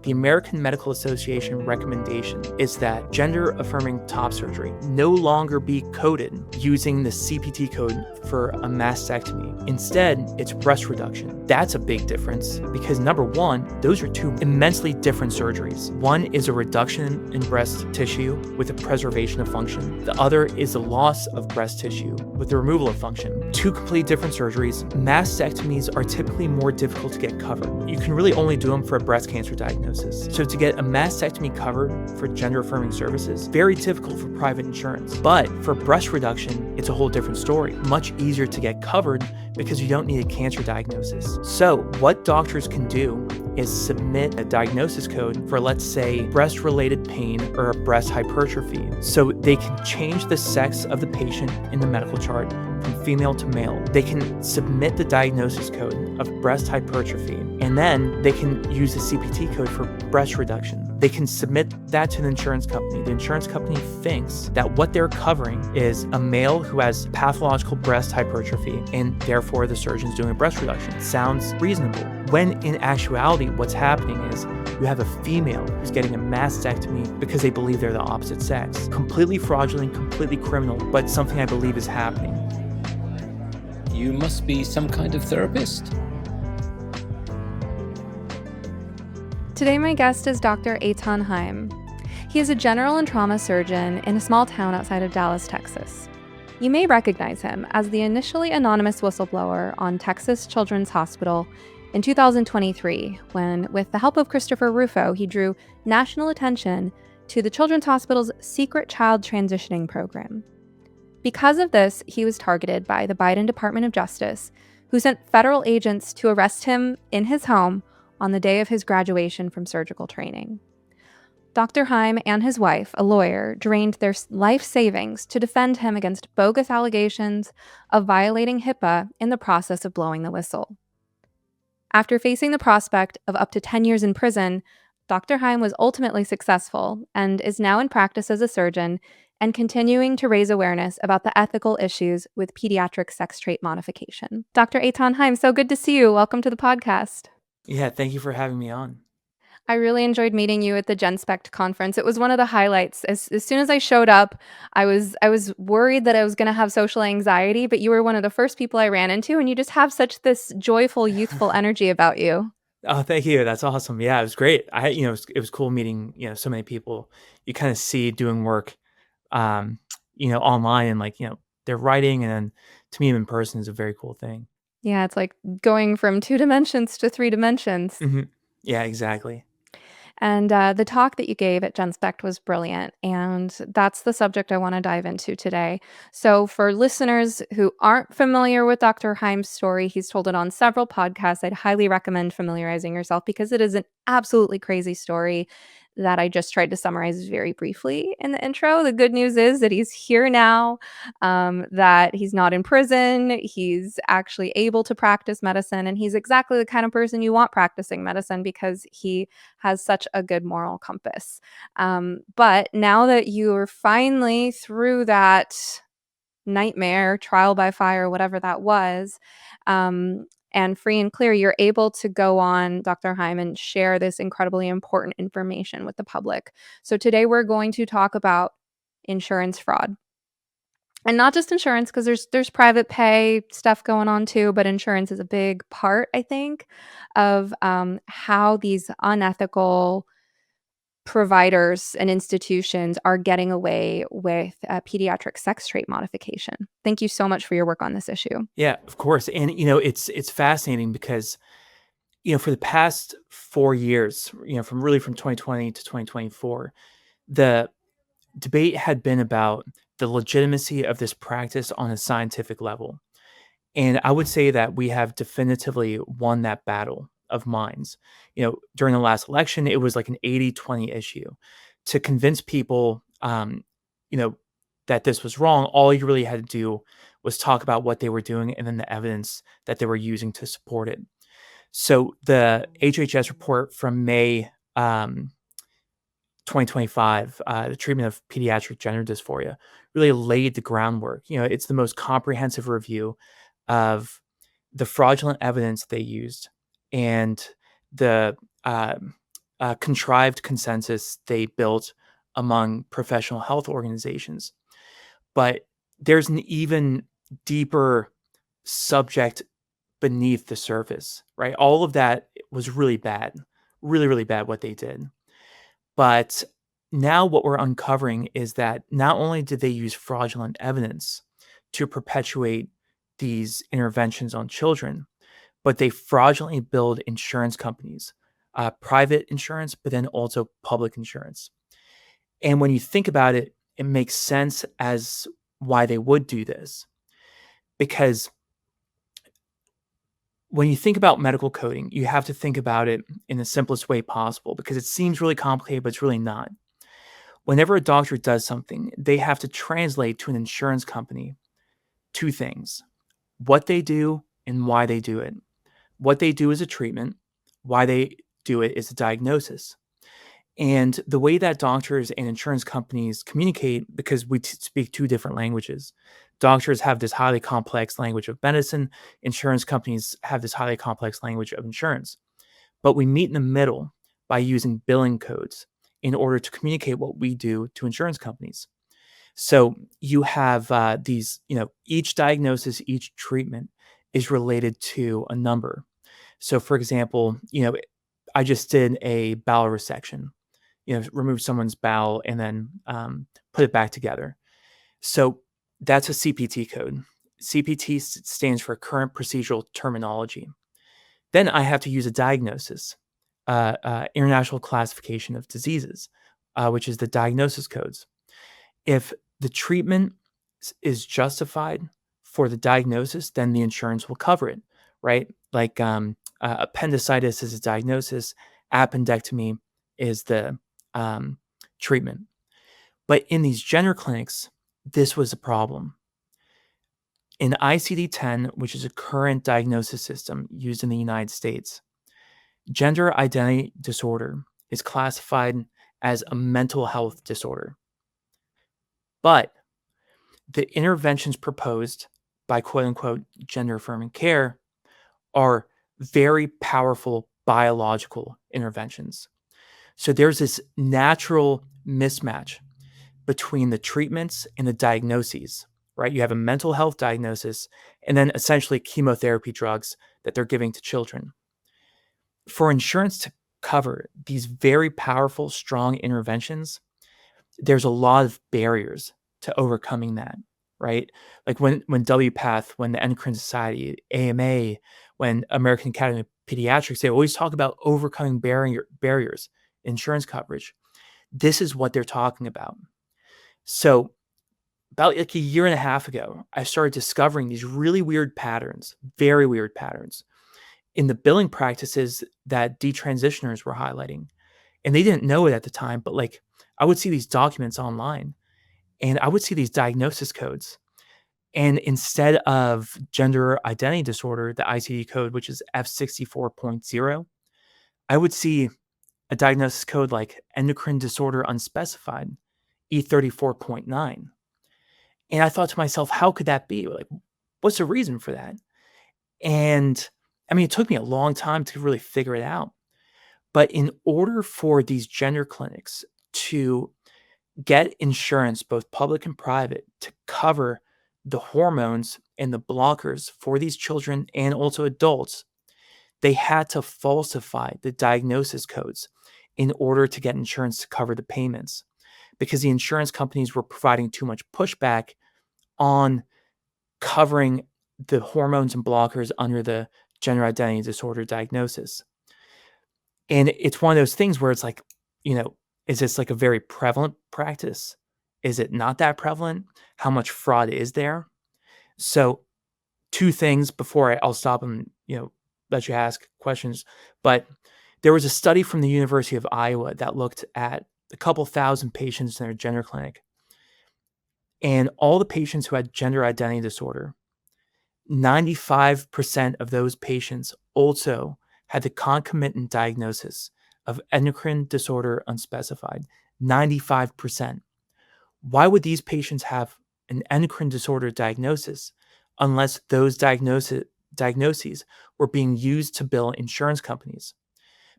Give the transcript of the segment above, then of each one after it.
the American Medical Association recommendation is that gender-affirming top surgery no longer be coded using the CPT code for a mastectomy. Instead, it's breast reduction. That's a big difference because number one, those are two immensely different surgeries. One is a reduction in breast tissue with a preservation of function. The other is the loss of breast tissue with the removal of function. Two completely different surgeries. Mastectomies are typically more difficult to get covered. You can really only do them for a breast cancer diagnosis. So to get a mastectomy covered for gender-affirming services, very difficult for private insurance. But for breast reduction, it's a whole different story. Much easier to get covered because you don't need a cancer diagnosis. So what doctors can do is submit a diagnosis code for, let's say, breast-related pain or a breast hypertrophy. So they can change the sex of the patient in the medical chart from female to male. They can submit the diagnosis code of breast hypertrophy, and then they can use the CPT code for breast reduction. They can submit that to the insurance company. The insurance company thinks that what they're covering is a male who has pathological breast hypertrophy, and therefore the surgeon's doing a breast reduction. Sounds reasonable. When in actuality, what's happening is you have a female who's getting a mastectomy because they believe they're the opposite sex. Completely fraudulent, completely criminal, but something I believe is happening. You must be some kind of therapist. Today, my guest is Dr. Eithan Haim. He is a general and trauma surgeon in a small town outside of Dallas, Texas. You may recognize him as the initially anonymous whistleblower on Texas Children's Hospital in 2023, when, with the help of Christopher Rufo, he drew national attention to the Children's Hospital's secret child transitioning program. Because of this, he was targeted by the Biden Department of Justice, who sent federal agents to arrest him in his home on the day of his graduation from surgical training. Dr. Haim and his wife, a lawyer, drained their life savings to defend him against bogus allegations of violating HIPAA in the process of blowing the whistle. After facing the prospect of up to 10 years in prison, Dr. Haim was ultimately successful and is now in practice as a surgeon and continuing to raise awareness about the ethical issues with pediatric sex trait modification. Dr. Eithan Haim, so good to see you. Welcome to the podcast. Yeah, thank you for having me on. I really enjoyed meeting you at the GenSpect conference. It was one of the highlights. As soon as I showed up, I was worried that I was going to have social anxiety, but you were one of the first people I ran into, and you just have such this joyful, youthful energy about you. Oh, thank you. That's awesome. Yeah, it was great. It was cool meeting, so many people you kind of see doing work, online, and they're writing, and then to meet them in person is a very cool thing. Yeah, it's like going from 2 dimensions to 3 dimensions. Mm-hmm. Yeah, exactly. And the talk that you gave at GenSpect was brilliant, and that's the subject I want to dive into today. So for listeners who aren't familiar with Dr. Haim's story, he's told it on several podcasts. I'd highly recommend familiarizing yourself because it is an absolutely crazy story that I just tried to summarize very briefly in the intro. The good news is that he's here now, that he's not in prison. He's actually able to practice medicine, and he's exactly the kind of person you want practicing medicine because he has such a good moral compass. But now that you are finally through that nightmare, trial by fire, whatever that was, and free and clear, you're able to go on, Dr. Haim, and share this incredibly important information with the public. So today we're going to talk about insurance fraud. And not just insurance, because there's private pay stuff going on too, but insurance is a big part, I think, of how these unethical providers and institutions are getting away with pediatric sex trait modification. Thank you so much for your work on this issue. Yeah, of course. And it's fascinating because for the past 4 years, from 2020 to 2024, the debate had been about the legitimacy of this practice on a scientific level. And I would say that we have definitively won that battle of minds. During the last election, it was like an 80-20 issue. To convince people, that this was wrong, all you really had to do was talk about what they were doing and then the evidence that they were using to support it. So the HHS report from May 2025, the treatment of pediatric gender dysphoria, really laid the groundwork. It's the most comprehensive review of the fraudulent evidence they used and the contrived consensus they built among professional health organizations. But there's an even deeper subject beneath the surface, right? All of that was really bad, really, really bad what they did. But now what we're uncovering is that not only did they use fraudulent evidence to perpetuate these interventions on children, but they fraudulently billed insurance companies, private insurance, but then also public insurance. And when you think about it, it makes sense as why they would do this. Because when you think about medical coding, you have to think about it in the simplest way possible because it seems really complicated, but it's really not. Whenever a doctor does something, they have to translate to an insurance company two things: what they do and why they do it. What they do is a treatment, why they do it is a diagnosis. And the way that doctors and insurance companies communicate, because we speak two different languages, doctors have this highly complex language of medicine, insurance companies have this highly complex language of insurance. But we meet in the middle by using billing codes in order to communicate what we do to insurance companies. So you have these, each diagnosis, each treatment is related to a number. So, for example, I just did a bowel resection, remove someone's bowel and then put it back together. So that's a CPT code. CPT stands for current procedural terminology. Then I have to use a diagnosis, international classification of diseases, which is the diagnosis codes. If the treatment is justified for the diagnosis, then the insurance will cover it, right? Like appendicitis is a diagnosis, appendectomy is the treatment. But in these gender clinics, this was a problem. In ICD-10, which is a current diagnosis system used in the United States, gender identity disorder is classified as a mental health disorder. But the interventions proposed by quote-unquote gender-affirming care are very powerful biological interventions. So there's this natural mismatch between the treatments and the diagnoses, right? You have a mental health diagnosis and then essentially chemotherapy drugs that they're giving to children. For insurance to cover these very powerful, strong interventions, there's a lot of barriers to overcoming that, right? Like when WPATH, when the Endocrine Society, AMA, when American Academy of Pediatrics, they always talk about overcoming barriers, insurance coverage. This is what they're talking about. So about like a year and a half ago, I started discovering these really weird patterns, very weird patterns in the billing practices that detransitioners were highlighting. And they didn't know it at the time, but like I would see these documents online and I would see these diagnosis codes. And instead of gender identity disorder, the ICD code, which is F64.0, I would see a diagnosis code like endocrine disorder unspecified, E34.9. And I thought to myself, how could that be? Like, what's the reason for that? And I mean, it took me a long time to really figure it out. But in order for these gender clinics to get insurance, both public and private, to cover the hormones and the blockers for these children and also adults, they had to falsify the diagnosis codes in order to get insurance to cover the payments because the insurance companies were providing too much pushback on covering the hormones and blockers under the gender identity disorder diagnosis. And it's one of those things where it's like, is this like a very prevalent practice? Is it not that prevalent? How much fraud is there? So two things before I'll stop and, let you ask questions. But there was a study from the University of Iowa that looked at a couple thousand patients in their gender clinic. And all the patients who had gender identity disorder, 95% of those patients also had the concomitant diagnosis of endocrine disorder unspecified. 95%. Why would these patients have an endocrine disorder diagnosis unless those diagnoses were being used to bill insurance companies?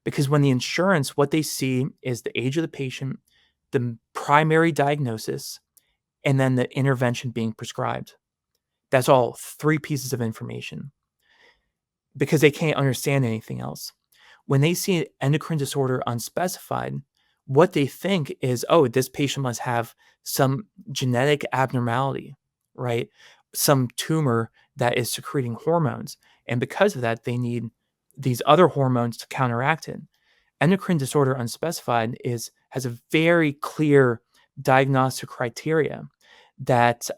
Because when the insurance, what they see is the age of the patient, the primary diagnosis, and then the intervention being prescribed. That's all 3 pieces of information because they can't understand anything else. When they see endocrine disorder unspecified, what they think is, oh, this patient must have some genetic abnormality, right? Some tumor that is secreting hormones. And because of that, they need these other hormones to counteract it. Endocrine disorder unspecified has a very clear diagnostic criteria that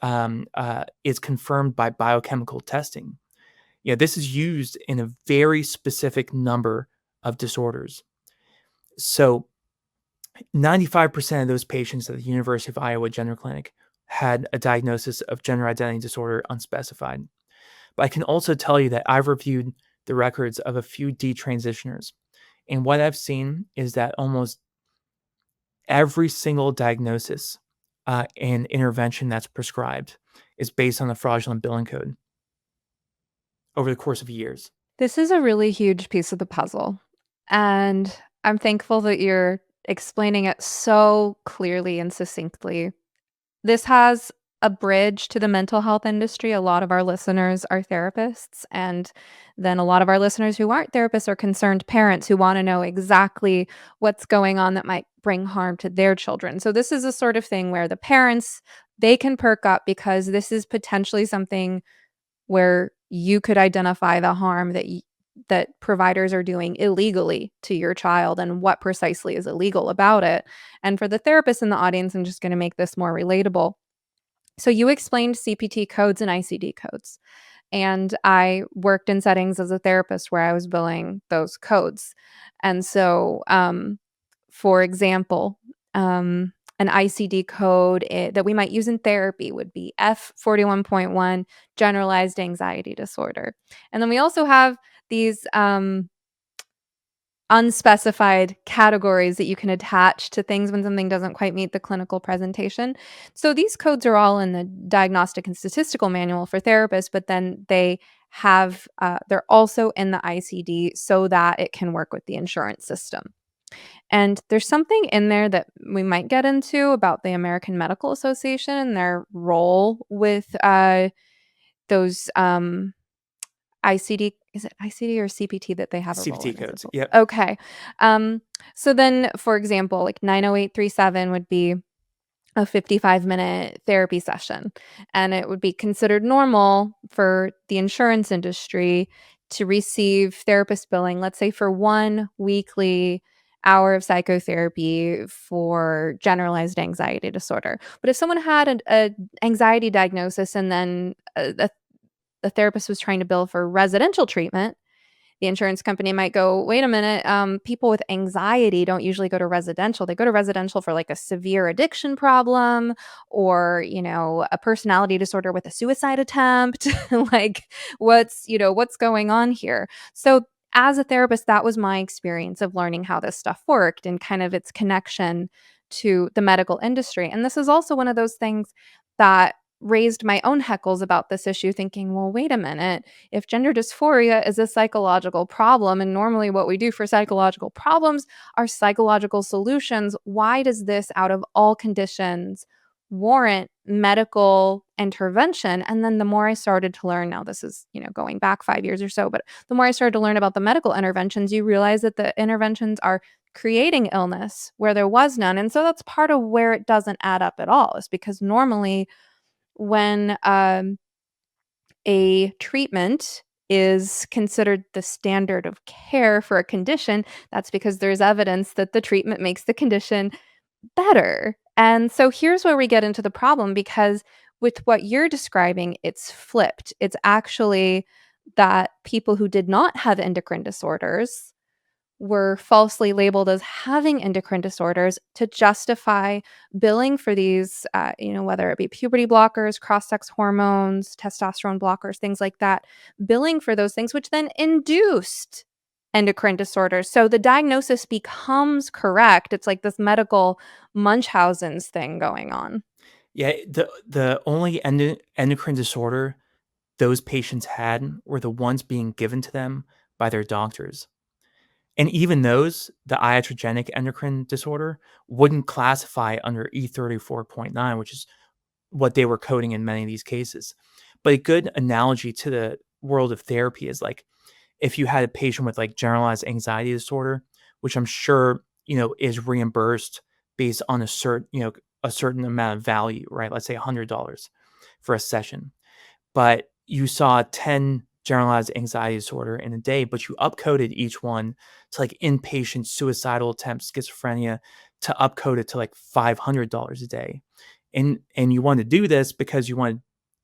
is confirmed by biochemical testing. Yeah, this is used in a very specific number of disorders. So 95% of those patients at the University of Iowa Gender Clinic had a diagnosis of gender identity disorder unspecified. But I can also tell you that I've reviewed the records of a few detransitioners. And what I've seen is that almost every single diagnosis and intervention that's prescribed is based on the fraudulent billing code over the course of years. This is a really huge piece of the puzzle, and I'm thankful that you're explaining it so clearly and succinctly. This has a bridge to the mental health industry. A lot of our listeners are therapists, and then a lot of our listeners who aren't therapists are concerned parents who wanna know exactly what's going on that might bring harm to their children. So this is a sort of thing where the parents, they can perk up because this is potentially something where you could identify the harm that providers are doing illegally to your child and what precisely is illegal about it. And for the therapist in the audience, I'm just gonna make this more relatable. So you explained CPT codes and ICD codes, and I worked in settings as a therapist where I was billing those codes. And so, for example, an ICD code that we might use in therapy would be F41.1, generalized anxiety disorder. And then we also have these unspecified categories that you can attach to things when something doesn't quite meet the clinical presentation. So these codes are all in the diagnostic and statistical manual for therapists, but then they're also in the ICD so that it can work with the insurance system. And there's something in there that we might get into about the American Medical Association and their role with those ICD. Is it ICD or CPT that they have a role CPT in? Is it codes. both? Yep. Okay. So then, for example, like 90837 would be a 55-minute therapy session, and it would be considered normal for the insurance industry to receive therapist billing, let's say for 1 weekly hour of psychotherapy for generalized anxiety disorder. But if someone had a anxiety diagnosis and then the therapist was trying to bill for residential treatment, the insurance company might go, "Wait a minute, people with anxiety don't usually go to residential. They go to residential for, like, a severe addiction problem or, a personality disorder with a suicide attempt." Like, what's going on here? So, as a therapist, that was my experience of learning how this stuff worked and kind of its connection to the medical industry, and this is also one of those things that raised my own heckles about this issue thinking, "Well, wait a minute, if gender dysphoria is a psychological problem, and normally what we do for psychological problems are psychological solutions, why does this, out of all conditions, warrant medical intervention?" And then the more I started to learn, now this is, going back 5 years or so, but the more I started to learn about the medical interventions, you realize that the interventions are creating illness where there was none. And so that's part of where it doesn't add up at all, is because normally when a treatment is considered the standard of care for a condition, that's because there's evidence that the treatment makes the condition better. And so here's where we get into the problem because with what you're describing, it's flipped. It's actually that people who did not have endocrine disorders were falsely labeled as having endocrine disorders to justify billing for these, whether it be puberty blockers, cross-sex hormones, testosterone blockers, things like that, billing for those things, which then induced endocrine disorders. So the diagnosis becomes correct. It's like this medical Munchausen's thing going on. Yeah, the only endocrine disorder those patients had were the ones being given to them by their doctors. And even those, the iatrogenic endocrine disorder, wouldn't classify under E34.9, which is what they were coding in many of these cases. But a good analogy to the world of therapy is like if you had a patient with like generalized anxiety disorder, which I'm sure, is reimbursed based on a certain amount of value, right? Let's say $100 for a session. But you saw 10 generalized anxiety disorder in a day, but you upcoded each one to like inpatient suicidal attempt schizophrenia to upcode it to like $500 a day. And you want to do this because you wanted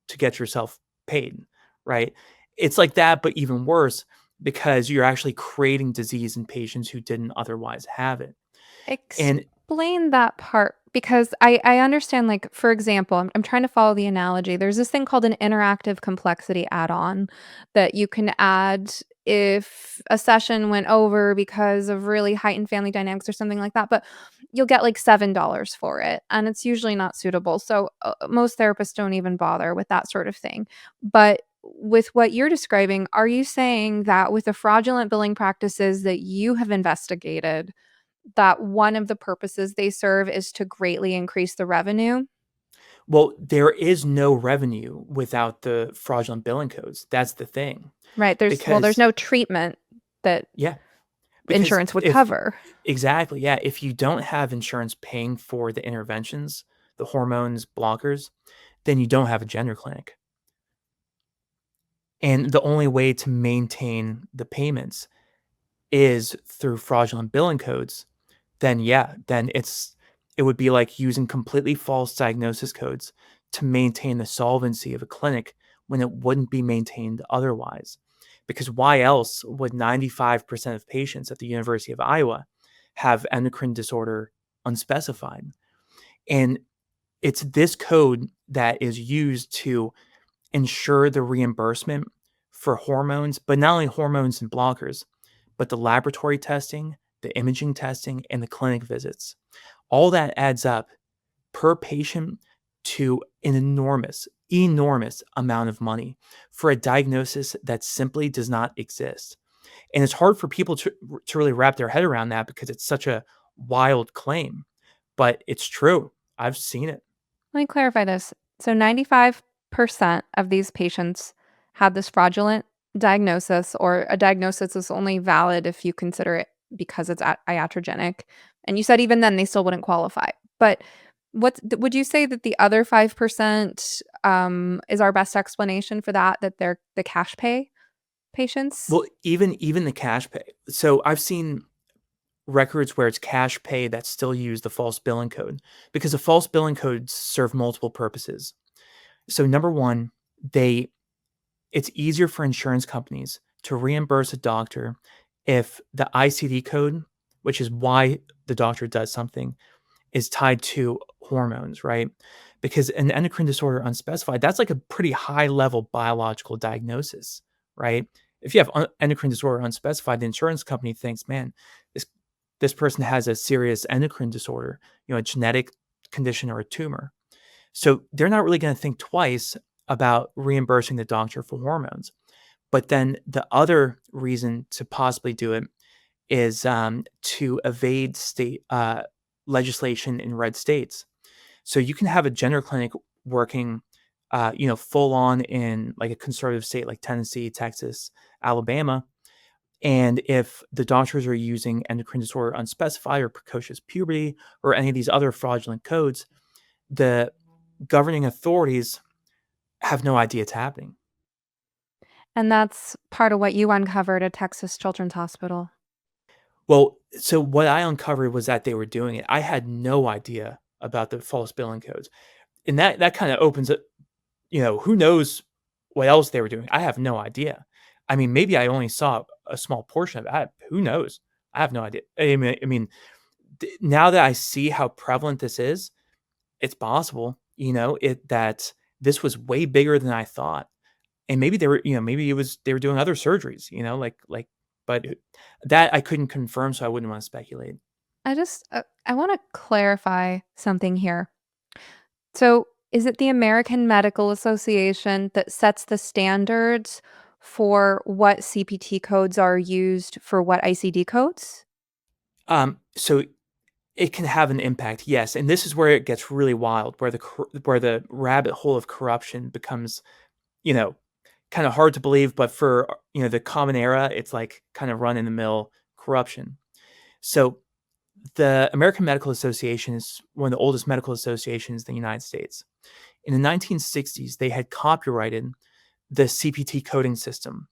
to get yourself paid, right? It's like that, but even worse because you're actually creating disease in patients who didn't otherwise have it. And Explain that part because I understand, like, for example, I'm trying to follow the analogy. There's this thing called an interactive complexity add-on that you can add if a session went over because of really heightened family dynamics or something like that, but you'll get like $7 for it, and it's usually not suitable. So most therapists don't even bother with that sort of thing. But with what you're describing, are you saying that with the fraudulent billing practices that you have investigated, that one of the purposes they serve is to greatly increase the revenue? well, there is no revenue without the fraudulent billing codes. That's the thing. Right, there's Because no treatment that yeah, because insurance would if cover. exactly, yeah, if you don't have insurance paying for the interventions, the hormones, blockers, then you don't have a gender clinic. And the only way to maintain the payments is through fraudulent billing codes, then yeah, then it would be like using completely false diagnosis codes to maintain the solvency of a clinic when it wouldn't be maintained otherwise. Because why else would 95% of patients at the University of Iowa have endocrine disorder unspecified? And it's this code that is used to ensure the reimbursement for hormones, but not only hormones and blockers, but the laboratory testing, the imaging testing, and the clinic visits. All that adds up per patient to an enormous, enormous amount of money for a diagnosis that simply does not exist. And it's hard for people to really wrap their head around that because it's such a wild claim, but it's true. I've seen it. Let me clarify this. So 95% of these patients had this fraudulent diagnosis, or a diagnosis is only valid if you consider it because it's iatrogenic. And you said even then they still wouldn't qualify. But would you say that the other 5% is our best explanation for that, that they're the cash pay patients? Well, even the cash pay. So I've seen records where it's cash pay that still use the false billing code because the false billing codes serve multiple purposes. So number one, they it's easier for insurance companies to reimburse a doctor if the ICD code, which is why the doctor does something, is tied to hormones, right? Because an endocrine disorder unspecified, that's like a pretty high level biological diagnosis, right? If you have endocrine disorder unspecified, the insurance company thinks, man, this this person has a serious endocrine disorder, a genetic condition or a tumor. So they're not really going to think twice about reimbursing the doctor for hormones. But then the other reason to possibly do it is to evade state legislation in red states. So you can have a gender clinic working, full on in like a conservative state like Tennessee, Texas, Alabama. And if the doctors are using endocrine disorder unspecified or precocious puberty or any of these other fraudulent codes, the governing authorities have no idea it's happening. And that's part of what you uncovered at Texas Children's Hospital. Well, so what I uncovered was that they were doing it. I had no idea about the false billing codes. And that kind of opens it, who knows what else they were doing. I have no idea. I mean, maybe I only saw a small portion of it. Who knows? I have no idea. I mean, now that I see how prevalent this is, it's possible, that this was way bigger than I thought. And maybe they were, maybe it was they were doing other surgeries, but that I couldn't confirm, so I wouldn't want to speculate. I want to clarify something here. So, is it the American Medical Association that sets the standards for what CPT codes are used for what ICD codes? So it can have an impact, yes, and this is where it gets really wild, where the rabbit hole of corruption becomes, you know, kind of hard to believe, but for the common era, it's like kind of run in the mill corruption. So the American Medical Association is one of the oldest medical associations in the United States. In the 1960s, they had copyrighted the CPT coding system.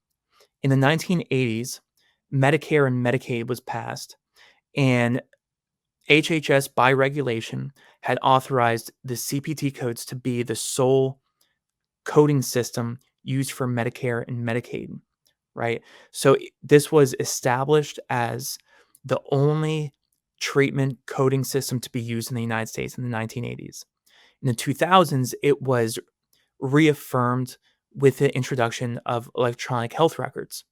In the 1980s, Medicare and Medicaid was passed, and HHS, by regulation, had authorized the CPT codes to be the sole coding system used for Medicare and Medicaid, right? So this was established as the only treatment coding system to be used in the United States in the 1980s. In the 2000s, it was reaffirmed with the introduction of electronic health records.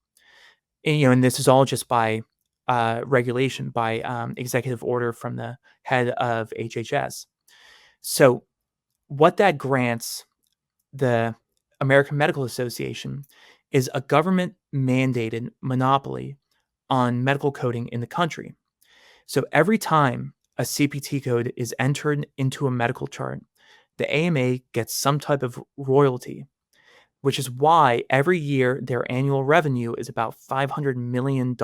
And this is all just by regulation, by executive order from the head of HHS. So, what that grants the American Medical Association is a government mandated monopoly on medical coding in the country. So, every time a CPT code is entered into a medical chart, the AMA gets some type of royalty, which is why every year their annual revenue is about $500 million,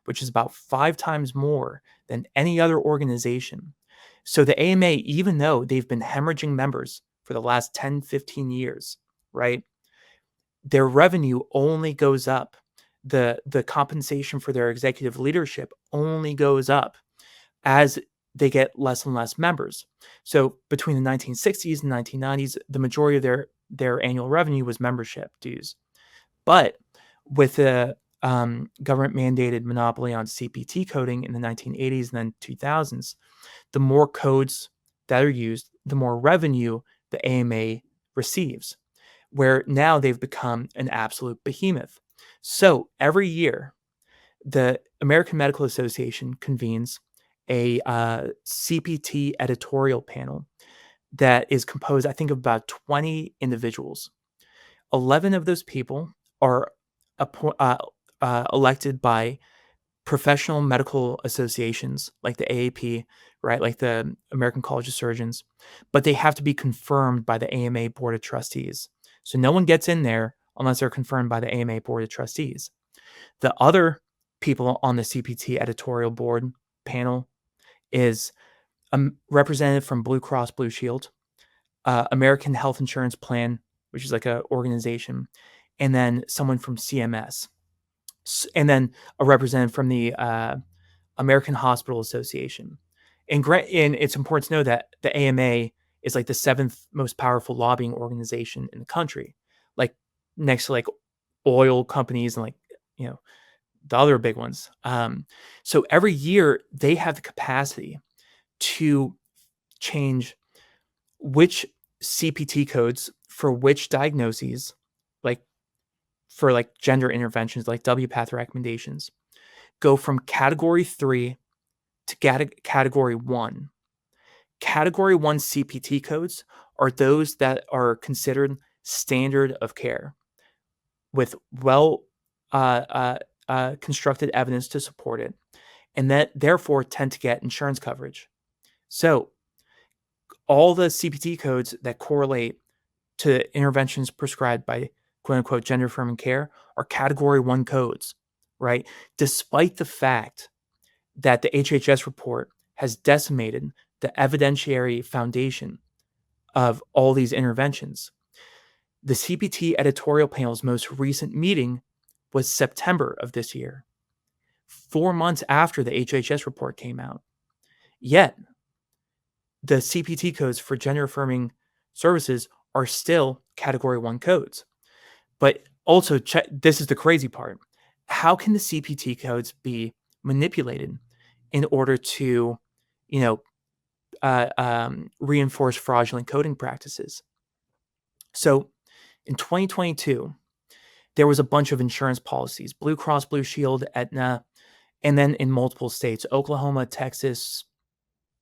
which is about 5 times more than any other organization. So the AMA, even though they've been hemorrhaging members for the last 10, 15 years, right, their revenue only goes up. The compensation for their executive leadership only goes up as they get less and less members. So between the 1960s and 1990s, the majority of their annual revenue was membership dues. But with the government mandated monopoly on CPT coding in the 1980s and then 2000s, the more codes that are used, the more revenue the AMA receives, where now they've become an absolute behemoth. So every year, the American Medical Association convenes a CPT editorial panel that is composed, I think, of about 20 individuals. 11 of those people are elected by professional medical associations like the AAP, right, like the American College of Surgeons, but they have to be confirmed by the AMA Board of Trustees. So no one gets in there unless they're confirmed by the AMA Board of Trustees. The other people on the CPT editorial board panel is a representative from Blue Cross Blue Shield, American Health Insurance Plan, which is like a organization, and then someone from CMS, and then a representative from the American Hospital Association. And it's important to know that the AMA is like the 7th most powerful lobbying organization in the country, like next to like oil companies and like the other big ones. So every year they have the capacity to change which CPT codes for which diagnoses, like for like gender interventions, like WPATH recommendations, go from category 3 to category 1. Category 1 CPT codes are those that are considered standard of care with well constructed evidence to support it, and that therefore tend to get insurance coverage. So all the CPT codes that correlate to interventions prescribed by quote unquote gender affirming care are category 1 codes, right? Despite the fact that the HHS report has decimated the evidentiary foundation of all these interventions. The CPT editorial panel's most recent meeting was September of this year, 4 months after the HHS report came out. Yet, the CPT codes for gender affirming services are still category 1 codes. But also, this is the crazy part. How can the CPT codes be manipulated in order to, reinforce fraudulent coding practices? So in 2022, there was a bunch of insurance policies, Blue Cross Blue Shield, Aetna, and then in multiple states, Oklahoma, Texas,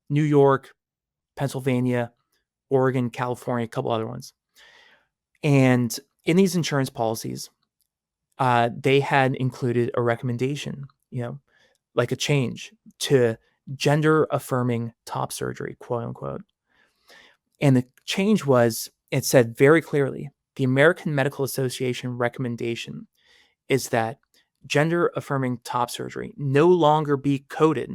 New York, Pennsylvania, Oregon, California, a couple other ones. And in these insurance policies, they had included a recommendation, like a change to gender affirming top surgery, quote unquote. And the change was, it said very clearly, the American Medical Association recommendation is that gender affirming top surgery no longer be coded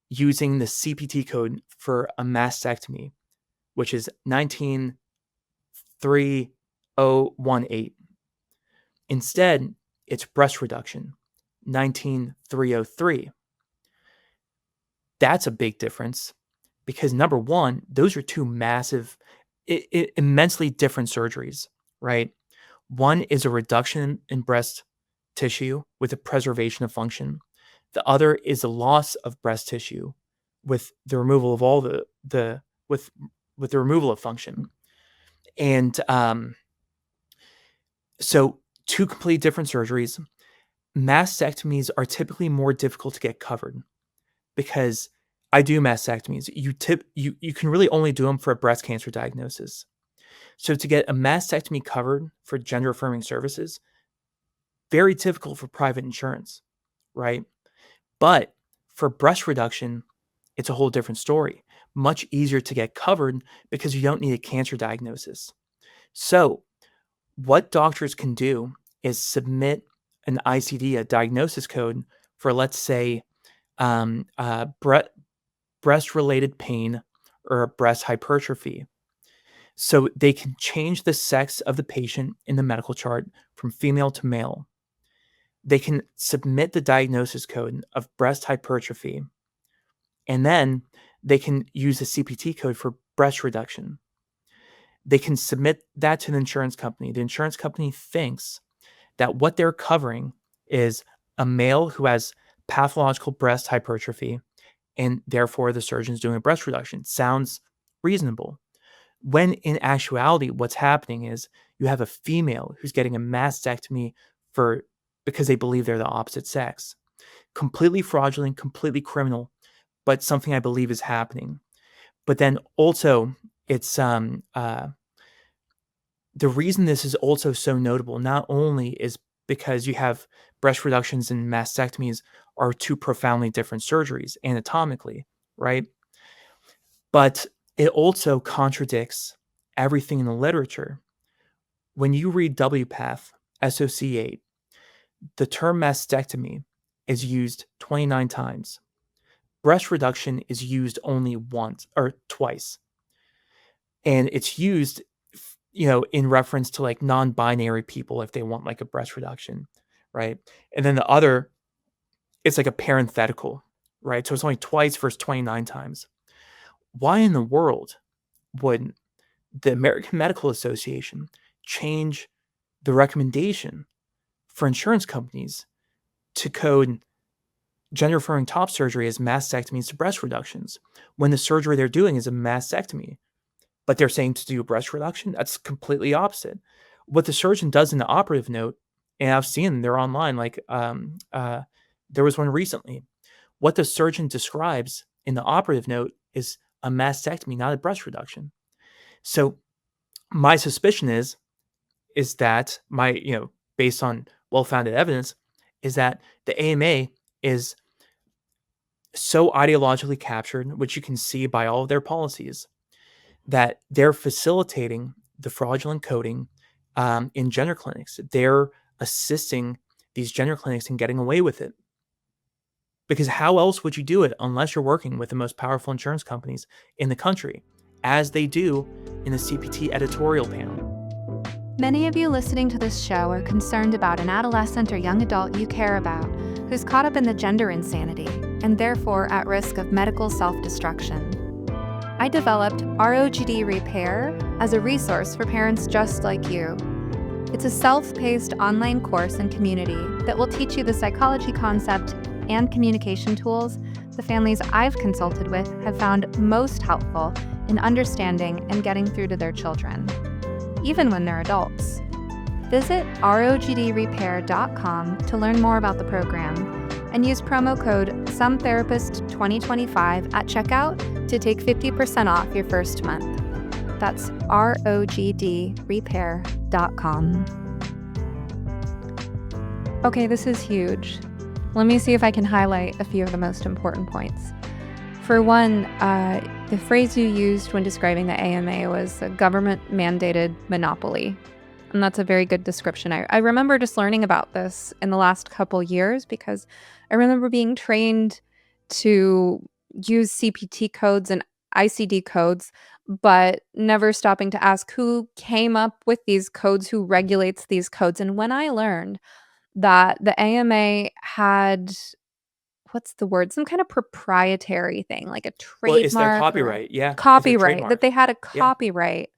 using the CPT code for a mastectomy, which is 19318. Instead, it's breast reduction, 19303. That's a big difference because, number one, those are two massive, immensely different surgeries, right? One is a reduction in breast tissue with a preservation of function. The other is a loss of breast tissue with the removal of all with the removal of function. And so two completely different surgeries. Mastectomies are typically more difficult to get covered because I do mastectomies. You can really only do them for a breast cancer diagnosis. So to get a mastectomy covered for gender affirming services, very difficult for private insurance, right? But for breast reduction, it's a whole different story. Much easier to get covered because you don't need a cancer diagnosis. So what doctors can do is submit an ICD, a diagnosis code for, let's say, breast-related pain or breast hypertrophy. So they can change the sex of the patient in the medical chart from female to male. They can submit the diagnosis code of breast hypertrophy, and then they can use the CPT code for breast reduction. They can submit that to the insurance company. The insurance company thinks that what they're covering is a male who has pathological breast hypertrophy, and therefore the surgeon's doing a breast reduction. Sounds reasonable. When in actuality, what's happening is you have a female who's getting a mastectomy because they believe they're the opposite sex. Completely fraudulent, completely criminal, but something I believe is happening. But then also, it's the reason this is also so notable not only is because you have breast reductions and mastectomies are two profoundly different surgeries anatomically, right? But it also contradicts everything in the literature. When you read WPATH, SOC 8, the term mastectomy is used 29 times. Breast reduction is used only once or twice. And it's used, in reference to like non-binary people if they want like a breast reduction, right? And then the other, it's like a parenthetical, right? So it's only twice versus 29 times. Why in the world would the American Medical Association change the recommendation for insurance companies to code gender affirming top surgery as mastectomies to breast reductions when the surgery they're doing is a mastectomy? But they're saying to do a breast reduction? That's completely opposite. What the surgeon does in the operative note, and I've seen them, they're online, like there was one recently. What the surgeon describes in the operative note is a mastectomy, not a breast reduction. So my suspicion is that based on well-founded evidence, is that the AMA is so ideologically captured, which you can see by all of their policies, that they're facilitating the fraudulent coding in gender clinics. They're assisting these gender clinics in getting away with it. Because how else would you do it unless you're working with the most powerful insurance companies in the country, as they do in the CPT editorial panel? Many of you listening to this show are concerned about an adolescent or young adult you care about who's caught up in the gender insanity and therefore at risk of medical self-destruction. I developed ROGD Repair as a resource for parents just like you. It's a self-paced online course and community that will teach you the psychology concept and communication tools the families I've consulted with have found most helpful in understanding and getting through to their children, even when they're adults. Visit rogdrepair.com to learn more about the program and use promo code SOMETherapist2025 at checkout to take 50% off your first month. That's rogdrepair.com. Okay, this is huge. Let me see if I can highlight a few of the most important points. For one, the phrase you used when describing the AMA was a government-mandated monopoly. And that's a very good description. I remember just learning about this in the last couple years because I remember being trained to use CPT codes and ICD codes, but never stopping to ask who came up with these codes, who regulates these codes. And when I learned that the AMA had, what's the word? Some kind of proprietary thing, like a Well, it's their trademark or a copyright. Yeah, it's their copyright, that trademark. they had a Yeah. copyright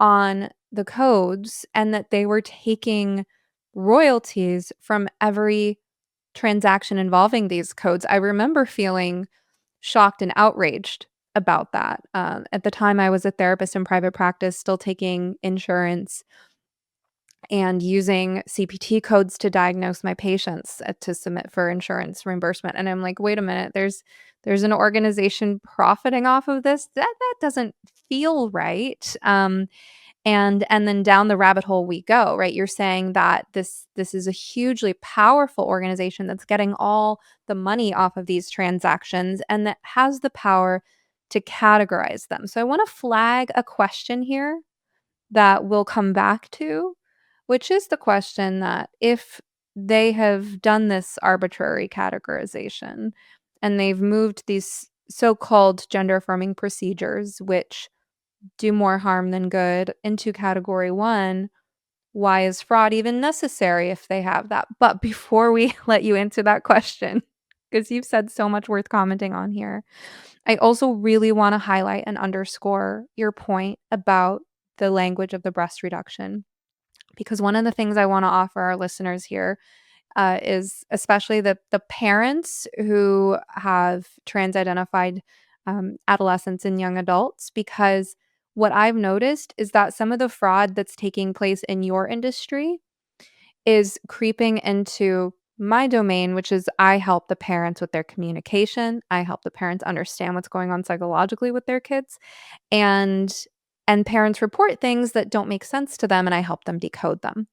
on the codes and that they were taking royalties from every transaction involving these codes. I remember feeling shocked and outraged about that. At the time, I was a therapist in private practice, still taking insurance and using CPT codes to diagnose my patients to submit for insurance reimbursement. And I'm like, wait a minute, there's an organization profiting off of this. That doesn't feel right. And then down the rabbit hole we go, right? You're saying that this is a hugely powerful organization that's getting all the money off of these transactions and that has the power to categorize them. So I want to flag a question here that we'll come back to, which is the question that if they have done this arbitrary categorization and they've moved these so-called gender affirming procedures, which do more harm than good, into category 1, why is fraud even necessary if they have that? But before we let you answer that question, because you've said so much worth commenting on here, I also really want to highlight and underscore your point about the language of the breast reduction. Because one of the things I want to offer our listeners here is especially the parents who have trans-identified adolescents and young adults, because what I've noticed is that some of the fraud that's taking place in your industry is creeping into my domain, which is I help the parents with their communication. I help the parents understand what's going on psychologically with their kids. And parents report things that don't make sense to them and I help them decode them.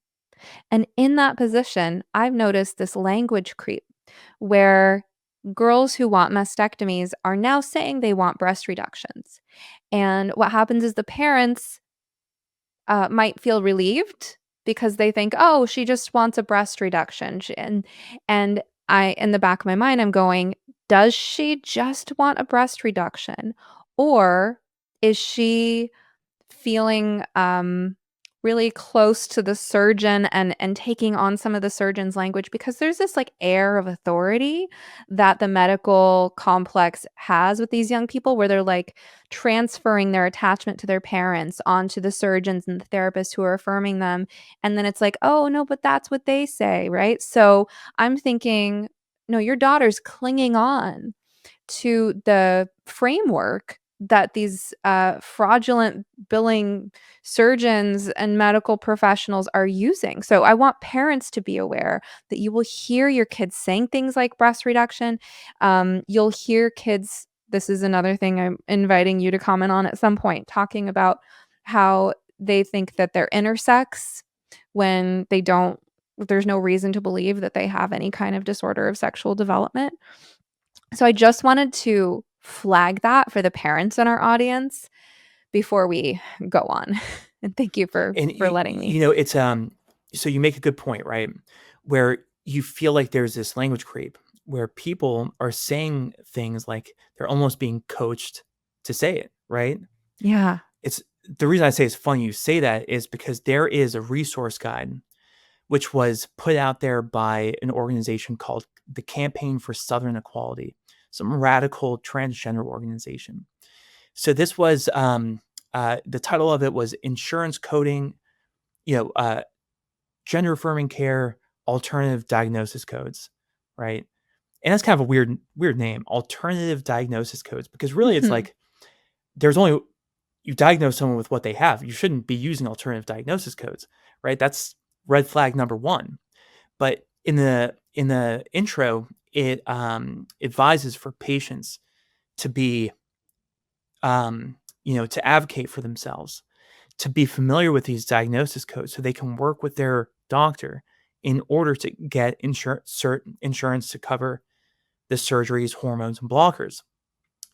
And in that position, I've noticed this language creep where girls who want mastectomies are now saying they want breast reductions. And what happens is the parents might feel relieved because they think, oh, she just wants a breast reduction. And I, in the back of my mind, I'm going, does she just want a breast reduction? Or is she feeling really close to the surgeon and taking on some of the surgeon's language, because there's this like air of authority that the medical complex has with these young people where they're like transferring their attachment to their parents onto the surgeons and the therapists who are affirming them. And then it's like, oh no, but that's what they say, right? So I'm thinking, no, your daughter's clinging on to the framework that these fraudulent billing surgeons and medical professionals are using. So I want parents to be aware that you will hear your kids saying things like breast reduction. You'll hear kids, this is another thing I'm inviting you to comment on at some point, talking about how they think that they're intersex when they don't, there's no reason to believe that they have any kind of disorder of sexual development. So I just wanted to flag that for the parents in our audience before we go on. And thank you for And letting me. it's so you make a good point, right? Where you feel like there's this language creep where people are saying things like they're almost being coached to say it, right? Yeah. It's the reason I say it's funny you say that is because there is a resource guide which was put out there by an organization called the Campaign for Southern Equality, some radical transgender organization. So this was the title of it was Insurance Coding, Gender Affirming Care Alternative Diagnosis Codes, right? And that's kind of a weird name, Alternative Diagnosis Codes, because really it's like there's only you diagnose someone with what they have. You shouldn't be using alternative diagnosis codes, right? That's red flag number one. But in the intro, it advises for patients to be, to advocate for themselves, to be familiar with these diagnosis codes, so they can work with their doctor in order to get insurance to cover the surgeries, hormones, and blockers.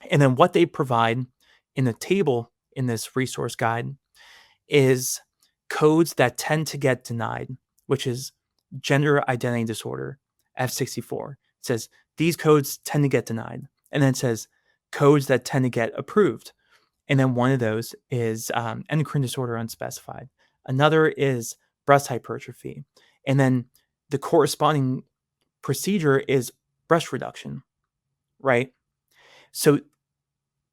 And then what they provide in the table in this resource guide is codes that tend to get denied, which is gender identity disorder, F64. It says these codes tend to get denied. And then it says codes that tend to get approved. And then one of those is endocrine disorder unspecified. Another is breast hypertrophy. And then the corresponding procedure is breast reduction, right? So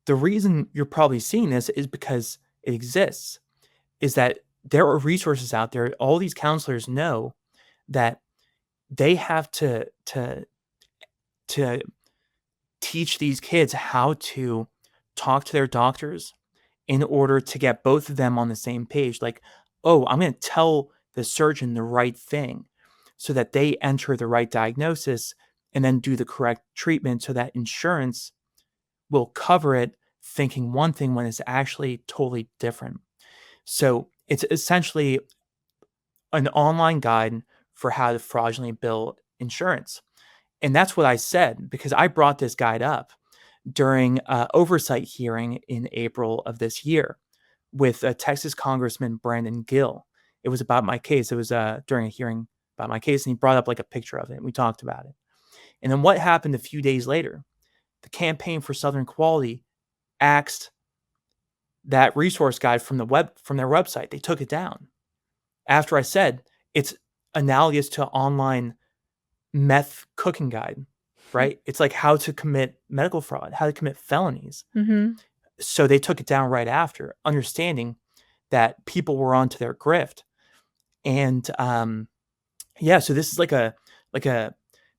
the reason you're probably seeing this is because it exists, is that there are resources out there. All these counselors know that they have to teach these kids how to talk to their doctors in order to get both of them on the same page. Like, oh, I'm going to tell the surgeon the right thing so that they enter the right diagnosis and then do the correct treatment so that insurance will cover it thinking one thing when it's actually totally different. So it's essentially an online guide for how to fraudulently bill insurance. And that's what I said because I brought this guide up during an oversight hearing in April of this year with Texas Congressman Brandon Gill. It was about my case. It was during a hearing about my case, and he brought up like a picture of it, and we talked about it. And then what happened a few days later? The Campaign for Southern Quality axed that resource guide from their website. They took it down after I said it's analogous to online meth cooking guide, right? It's like how to commit medical fraud, how to commit felonies. Mm-hmm. So they took it down right after, understanding that people were onto their grift. And so this is like a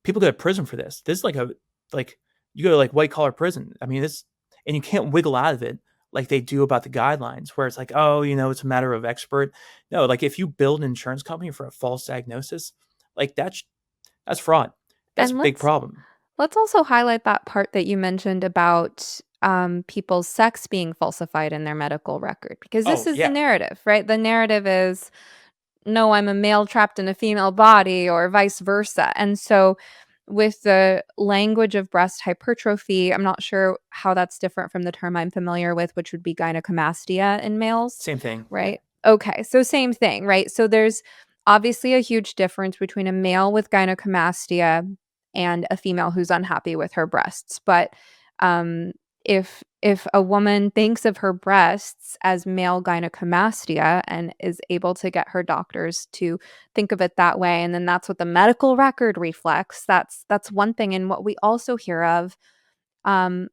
people go to prison for this. This is like you go to like white collar prison. I mean, and you can't wiggle out of it like they do about the guidelines, where it's like, oh, it's a matter of expert. No, like if you build an insurance company for a false diagnosis, like that's fraud. That's And a big problem. let's also highlight that part that you mentioned about people's sex being falsified in their medical record, because this Oh is the yeah, narrative, right? The narrative is, no, I'm a male trapped in a female body, or vice versa. And so, with the language of breast hypertrophy, I'm not sure how that's different from the term I'm familiar with, which would be gynecomastia in males, same thing. Yeah. right? Okay, so same thing, right? So there's obviously a huge difference between a male with gynecomastia and a female who's unhappy with her breasts. But um, if a woman thinks of her breasts as male gynecomastia and is able to get her doctors to think of it that way, and then that's what the medical record reflects, that's one thing. And what we also hear of, I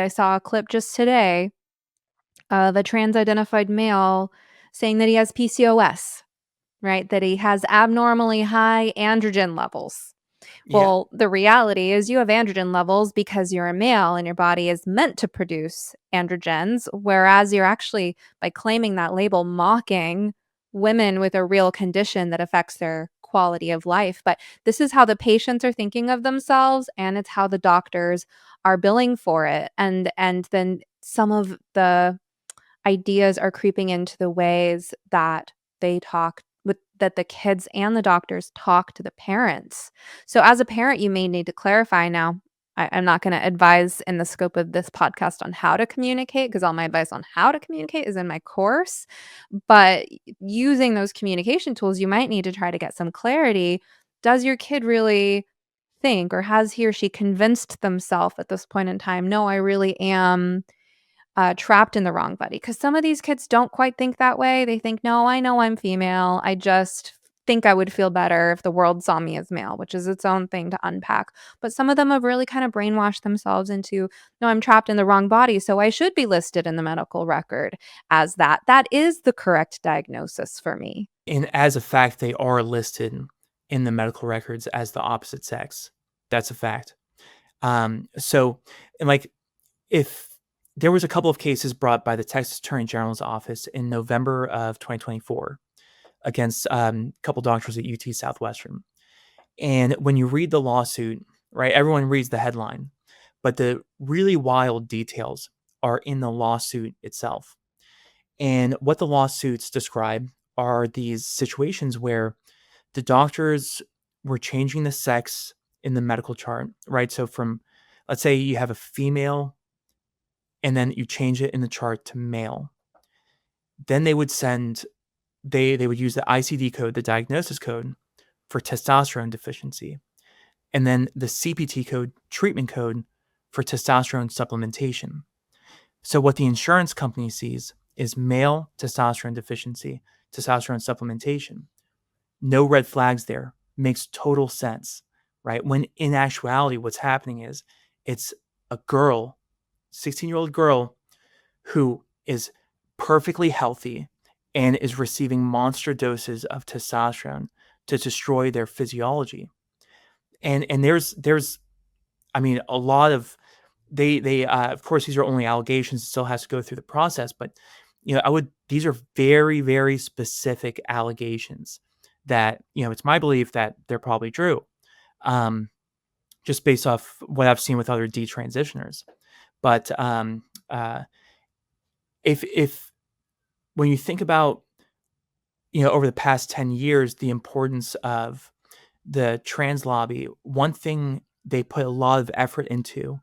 saw a clip just today of a trans-identified male saying that he has PCOS, right? That he has abnormally high androgen levels. Yeah. Well, the reality is you have androgen levels because you're a male and your body is meant to produce androgens, whereas you're actually, by claiming that label, mocking women with a real condition that affects their quality of life. But this is how the patients are thinking of themselves, and it's how the doctors are billing for it. And then some of the ideas are creeping into the ways that they talk with that the kids and the doctors talk to the parents. So as a parent, you may need to clarify now. I'm not going to advise in the scope of this podcast on how to communicate, because all my advice on how to communicate is in my course. But using those communication tools, you might need to try to get some clarity. Does your kid really think, or has he or she convinced themselves at this point in time, no, I really am trapped in the wrong body? Because some of these kids don't quite think that way. They think, no, I know I'm female. I just think I would feel better if the world saw me as male, which is its own thing to unpack. But some of them have really kind of brainwashed themselves into, no, I'm trapped in the wrong body, so I should be listed in the medical record as that. That is the correct diagnosis for me. And as a fact, they are listed in the medical records as the opposite sex. That's a fact. So, and like, if there was a couple of cases brought by the Texas Attorney General's office in November of 2024 against a couple doctors at UT Southwestern. And when you read the lawsuit, right, everyone reads the headline, but the really wild details are in the lawsuit itself. And what the lawsuits describe are these situations where the doctors were changing the sex in the medical chart, right? So from, let's say you have a female and then you change it in the chart to male. Then they would use the ICD code, the diagnosis code for testosterone deficiency, and then the CPT code, treatment code for testosterone supplementation. So what the insurance company sees is male testosterone deficiency, testosterone supplementation. No red flags there. Makes total sense, right? When in actuality, what's happening is it's a girl, 16-year-old girl, who is perfectly healthy and is receiving monster doses of testosterone to destroy their physiology. And there's I mean, a lot of they of course these are only allegations, it still has to go through the process, but these are very, very specific allegations that, it's my belief that they're probably true. Um, just based off what I've seen with other detransitioners. But if when you think about, over the past 10 years, the importance of the trans lobby, one thing they put a lot of effort into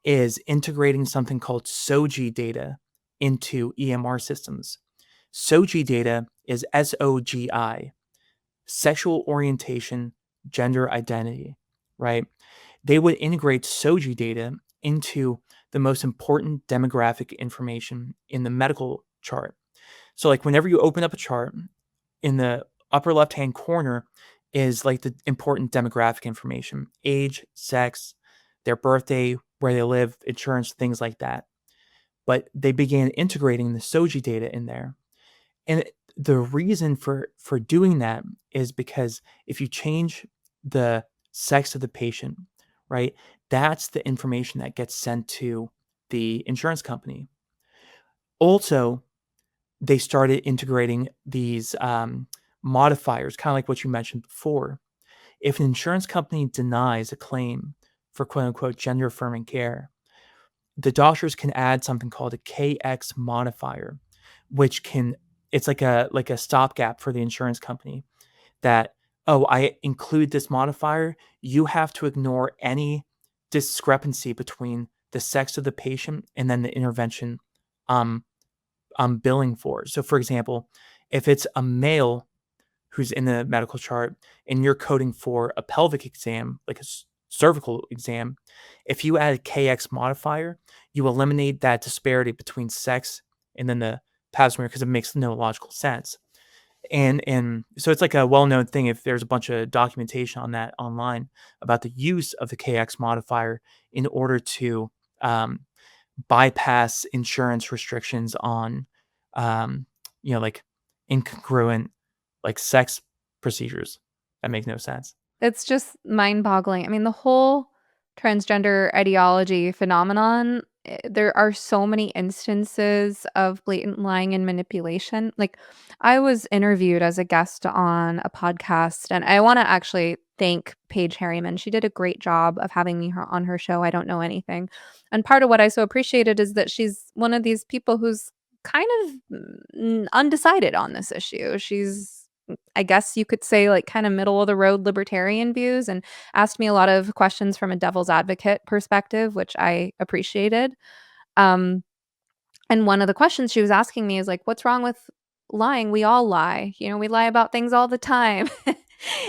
is integrating something called SOGI data into EMR systems. SOGI data is SOGI, sexual orientation, gender identity, right? They would integrate SOGI data into the most important demographic information in the medical chart. So, like, whenever you open up a chart, in the upper left-hand corner is like the important demographic information: age, sex, their birthday, where they live, insurance, things like that. But they began integrating the SOGI data in there. And the reason for doing that is because if you change the sex of the patient, right, that's the information that gets sent to the insurance company. Also, they started integrating these modifiers, kind of like what you mentioned before. If an insurance company denies a claim for quote unquote gender affirming care, the doctors can add something called a KX modifier, which it's like a stopgap for the insurance company that, oh, I include this modifier, you have to ignore any discrepancy between the sex of the patient and then the intervention I'm billing for. So for example, if it's a male who's in the medical chart and you're coding for a pelvic exam, like a cervical exam, if you add a KX modifier, you eliminate that disparity between sex and then the pap smear because it makes no logical sense. And so it's like a well-known thing. If there's a bunch of documentation on that online about the use of the KX modifier in order to um, bypass insurance restrictions on, um, like incongruent, like sex procedures that make no sense. It's just mind-boggling. I mean, the whole transgender ideology phenomenon, there are so many instances of blatant lying and manipulation. Like, I was interviewed as a guest on a podcast, and I wanna actually thank Paige Harriman. She did a great job of having me on her show, I Don't Know Anything. And part of what I so appreciated is that she's one of these people who's kind of, undecided on this issue. She's I guess you could say, like, kinda middle of the road libertarian views, and asked me a lot of questions from a devil's advocate perspective, which I appreciated. Um, and one of the questions she was asking me is like, "What's wrong with lying? We all lie. We lie about things all the time."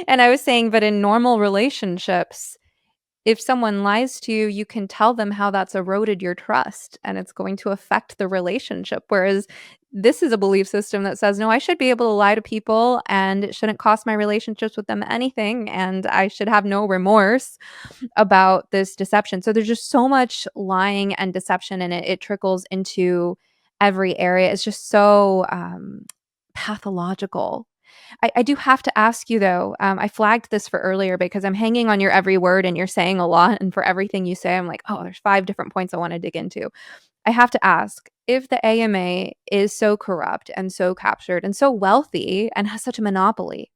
And I was saying, "But in normal relationships, if someone lies to you, you can tell them how that's eroded your trust, and it's going to affect the relationship. Whereas this is a belief system that says, no, I should be able to lie to people and it shouldn't cost my relationships with them anything. And I should have no remorse about this deception." So there's just so much lying and deception, and it trickles into every area. It's just so pathological. I do have to ask you though, I flagged this for earlier because I'm hanging on your every word and you're saying a lot, and for everything you say, I'm like, "Oh, there's 5 different points I wanna dig into." I have to ask, if the AMA is so corrupt and so captured and so wealthy and has such a monopoly,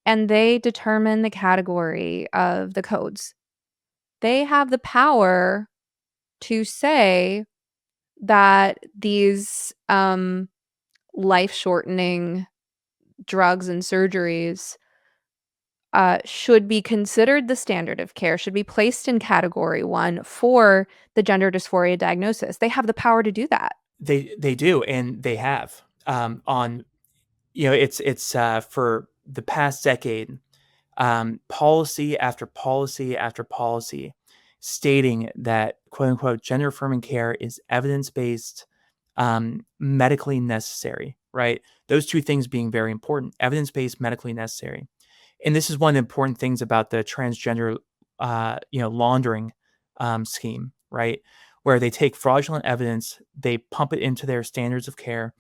and they determine the category of the codes, they have the power to say that these, life-shortening drugs and surgeries should be considered the standard of care, should be placed in category 1 for the gender dysphoria diagnosis. They have the power to do that. They do, and they have. On it's for the past decade, policy after policy after policy stating that quote unquote gender affirming care is evidence based, medically necessary, right? Those two things being very important: evidence based, medically necessary. And this is one of the important things about the transgender, laundering scheme, right? Where they take fraudulent evidence, they pump it into their standards of care,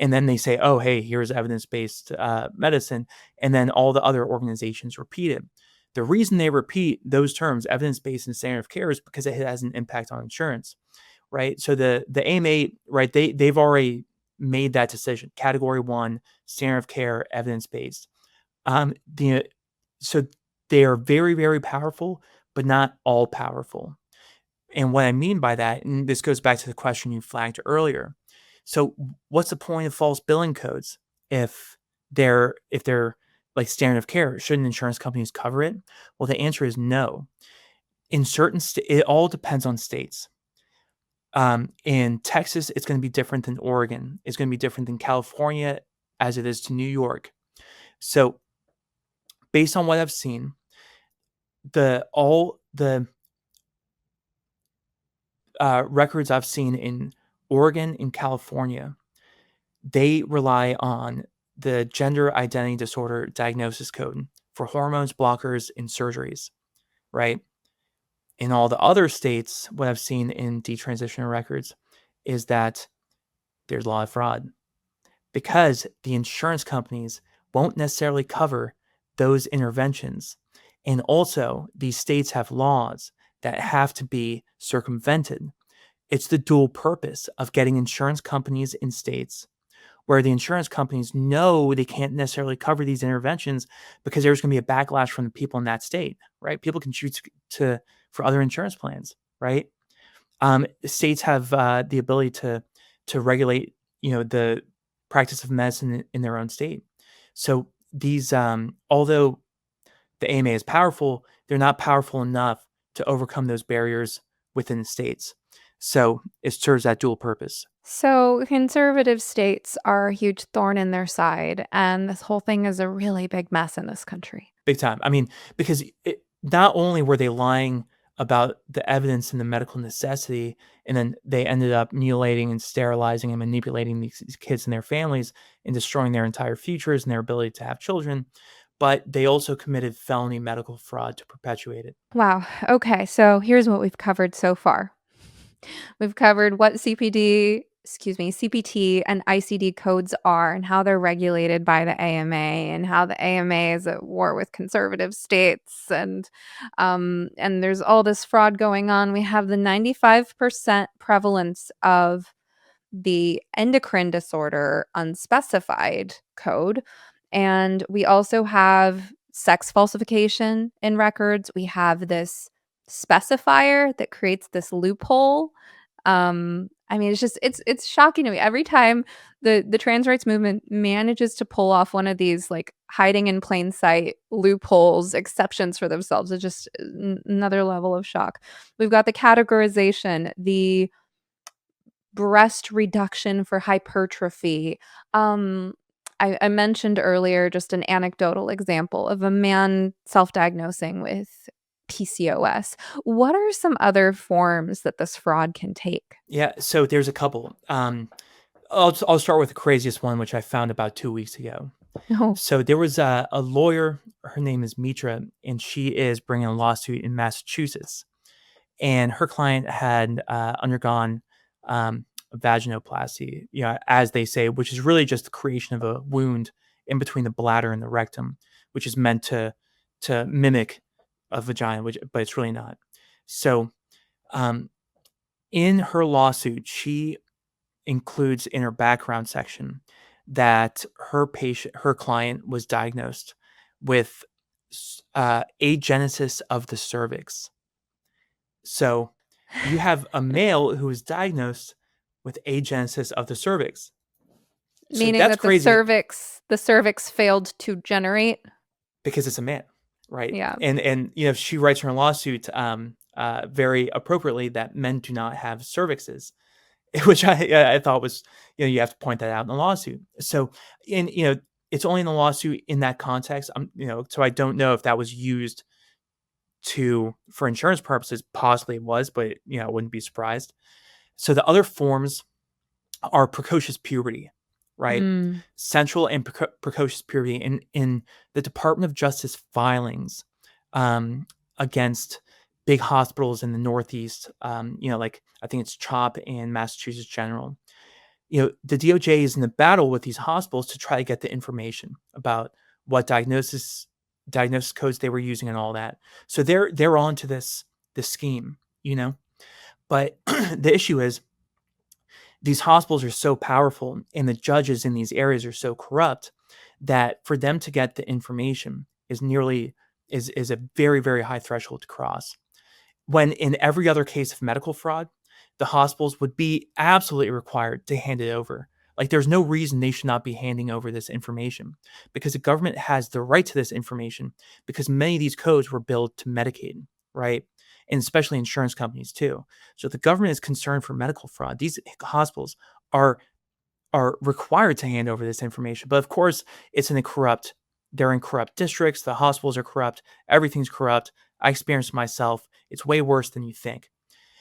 and then they say, "Oh, hey, here's evidence-based medicine," and then all the other organizations repeat it. The reason they repeat those terms, evidence-based and standard of care, is because it has an impact on insurance, right? So the AMA, right? They've already made that decision. Category 1, standard of care, evidence-based. The So they are very, very powerful, but not all powerful. And what I mean by that, and this goes back to the question you flagged earlier. So what's the point of false billing codes if they're like standard of care? Shouldn't insurance companies cover it? Well, the answer is no. In certain it all depends on states. In Texas, it's going to be different than Oregon. It's going to be different than California as it is to New York. So based on what I've seen, all the records I've seen in Oregon and California, they rely on the gender identity disorder diagnosis code for hormones, blockers, and surgeries, right? In all the other states, what I've seen in detransitional records is that there's a lot of fraud because the insurance companies won't necessarily cover those interventions. And also, these states have laws that have to be circumvented. It's the dual purpose of getting insurance companies in states where the insurance companies know they can't necessarily cover these interventions because there's going to be a backlash from the people in that state, right? People can choose for other insurance plans, right? States have the ability to regulate, the practice of medicine in their own state. So these, although the AMA is powerful, they're not powerful enough to overcome those barriers within the states. So it serves that dual purpose. So, conservative states are a huge thorn in their side, and this whole thing is a really big mess in this country. Big time. I mean, because not only were they lying about the evidence and the medical necessity, and then they ended up mutilating and sterilizing and manipulating these kids and their families and destroying their entire futures and their ability to have children, but they also committed felony medical fraud to perpetuate it. Wow. Okay, so here's what we've covered so far. We've covered what CPT and ICD codes are and how they're regulated by the AMA and how the AMA is at war with conservative states and there's all this fraud going on. We have the 95% prevalence of the endocrine disorder unspecified code. And we also have sex falsification in records. We have this specifier that creates this loophole. I mean, it's shocking to me every time the trans rights movement manages to pull off one of these like hiding in plain sight loopholes, exceptions for themselves. It's just another level of shock. We've got the categorization, the breast reduction for hypertrophy. Um, I mentioned earlier just an anecdotal example of a man self-diagnosing with PCOS. What are some other forms that this fraud can take? Yeah, so there's a couple. I'll start with the craziest one, which I found about 2 weeks ago. Oh, So there was a lawyer. Her name is Mitra, and she is bringing a lawsuit in Massachusetts. And her client had undergone vaginoplasty, as they say, which is really just the creation of a wound in between the bladder and the rectum, which is meant to mimic a vagina, but it's really not. So, in her lawsuit, she includes in her background section that her client was diagnosed with agenesis of the cervix. So you have a male who is diagnosed with agenesis of the cervix. So meaning that's that crazy the cervix failed to generate. because it's a man, right? Yeah. And she writes in her lawsuit very appropriately that men do not have cervixes, which I thought was, you have to point that out in the lawsuit. So, and it's only in the lawsuit in that context. So I don't know if that was used for insurance purposes. Possibly it was, but I wouldn't be surprised. So the other forms are precocious puberty, right? Mm. Central and precocious puberty in the Department of Justice filings against big hospitals in the Northeast, like I think it's CHOP and Massachusetts General. The DOJ is in a battle with these hospitals to try to get the information about what diagnosis codes they were using and all that. So they're on to this scheme, But the issue is these hospitals are so powerful and the judges in these areas are so corrupt that for them to get the information is a very, very high threshold to cross. When in every other case of medical fraud, the hospitals would be absolutely required to hand it over. Like there's no reason they should not be handing over this information because the government has the right to this information because many of these codes were billed to Medicaid, right? And especially insurance companies too. So if the government is concerned for medical fraud, these hospitals are required to hand over this information. But of course, they're in corrupt districts, the hospitals are corrupt, everything's corrupt. I experienced it myself. It's way worse than you think.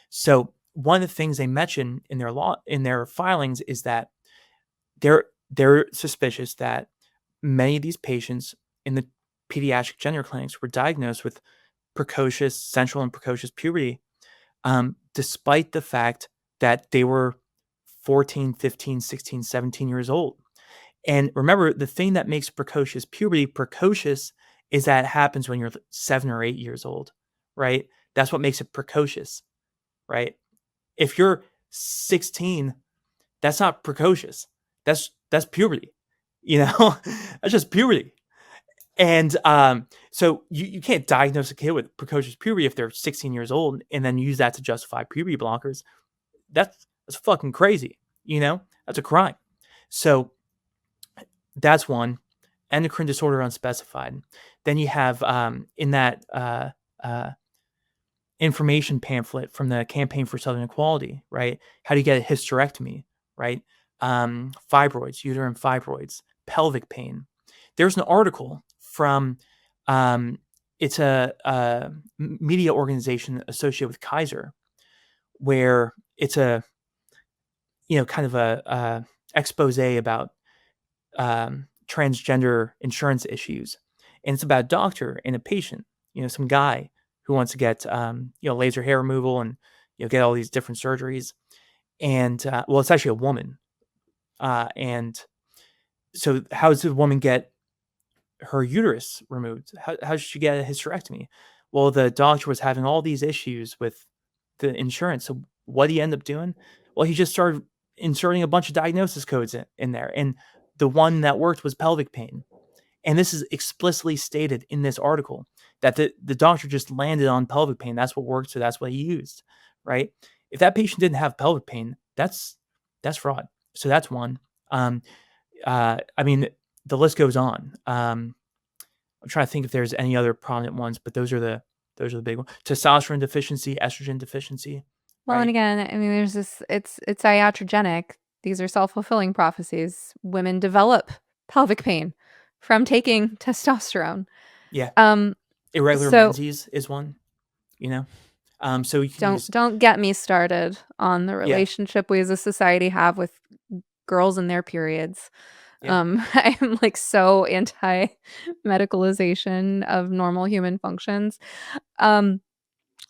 So one of the things they mention in their filings is that they're suspicious that many of these patients in the pediatric gender clinics were diagnosed with precocious, central and precocious puberty, despite the fact that they were 14, 15, 16, 17 years old. And remember, the thing that makes precocious puberty precocious is that it happens when you're 7 or 8 years old, right? That's what makes it precocious, right? If you're 16, that's not precocious. That's puberty, That's just puberty. And so you can't diagnose a kid with precocious puberty if they're 16 years old and then use that to justify puberty blockers. That's fucking crazy, That's a crime. So that's one. Endocrine disorder unspecified. Then you have in that information pamphlet from the Campaign for Southern Equality, right? How do you get a hysterectomy, right? Fibroids, uterine fibroids, pelvic pain. There's an article from it's a media organization associated with Kaiser, where it's a kind of a expose about transgender insurance issues, and it's about a doctor and a patient. Some guy who wants to get laser hair removal and get all these different surgeries, and it's actually a woman, and so how does the woman get her uterus removed? How does she get a hysterectomy? Well, the doctor was having all these issues with the insurance. So what did he end up doing? Well, he just started inserting a bunch of diagnosis codes in there. And the one that worked was pelvic pain. And this is explicitly stated in this article that the doctor just landed on pelvic pain. That's what worked. So that's what he used, right? If that patient didn't have pelvic pain, that's fraud. So that's one. I mean, the list goes on. I'm trying to think if there's any other prominent ones, but those are the big ones. Testosterone deficiency, estrogen deficiency. Well, right? and again, I mean, there's this. It's iatrogenic. These are self-fulfilling prophecies. Women develop pelvic pain from taking testosterone. Yeah. Um, Irregular so menses is one. So you can use don't get me started on the yeah relationship we as a society have with girls and their periods. yeah. I am like so anti medicalization of normal human functions. Um,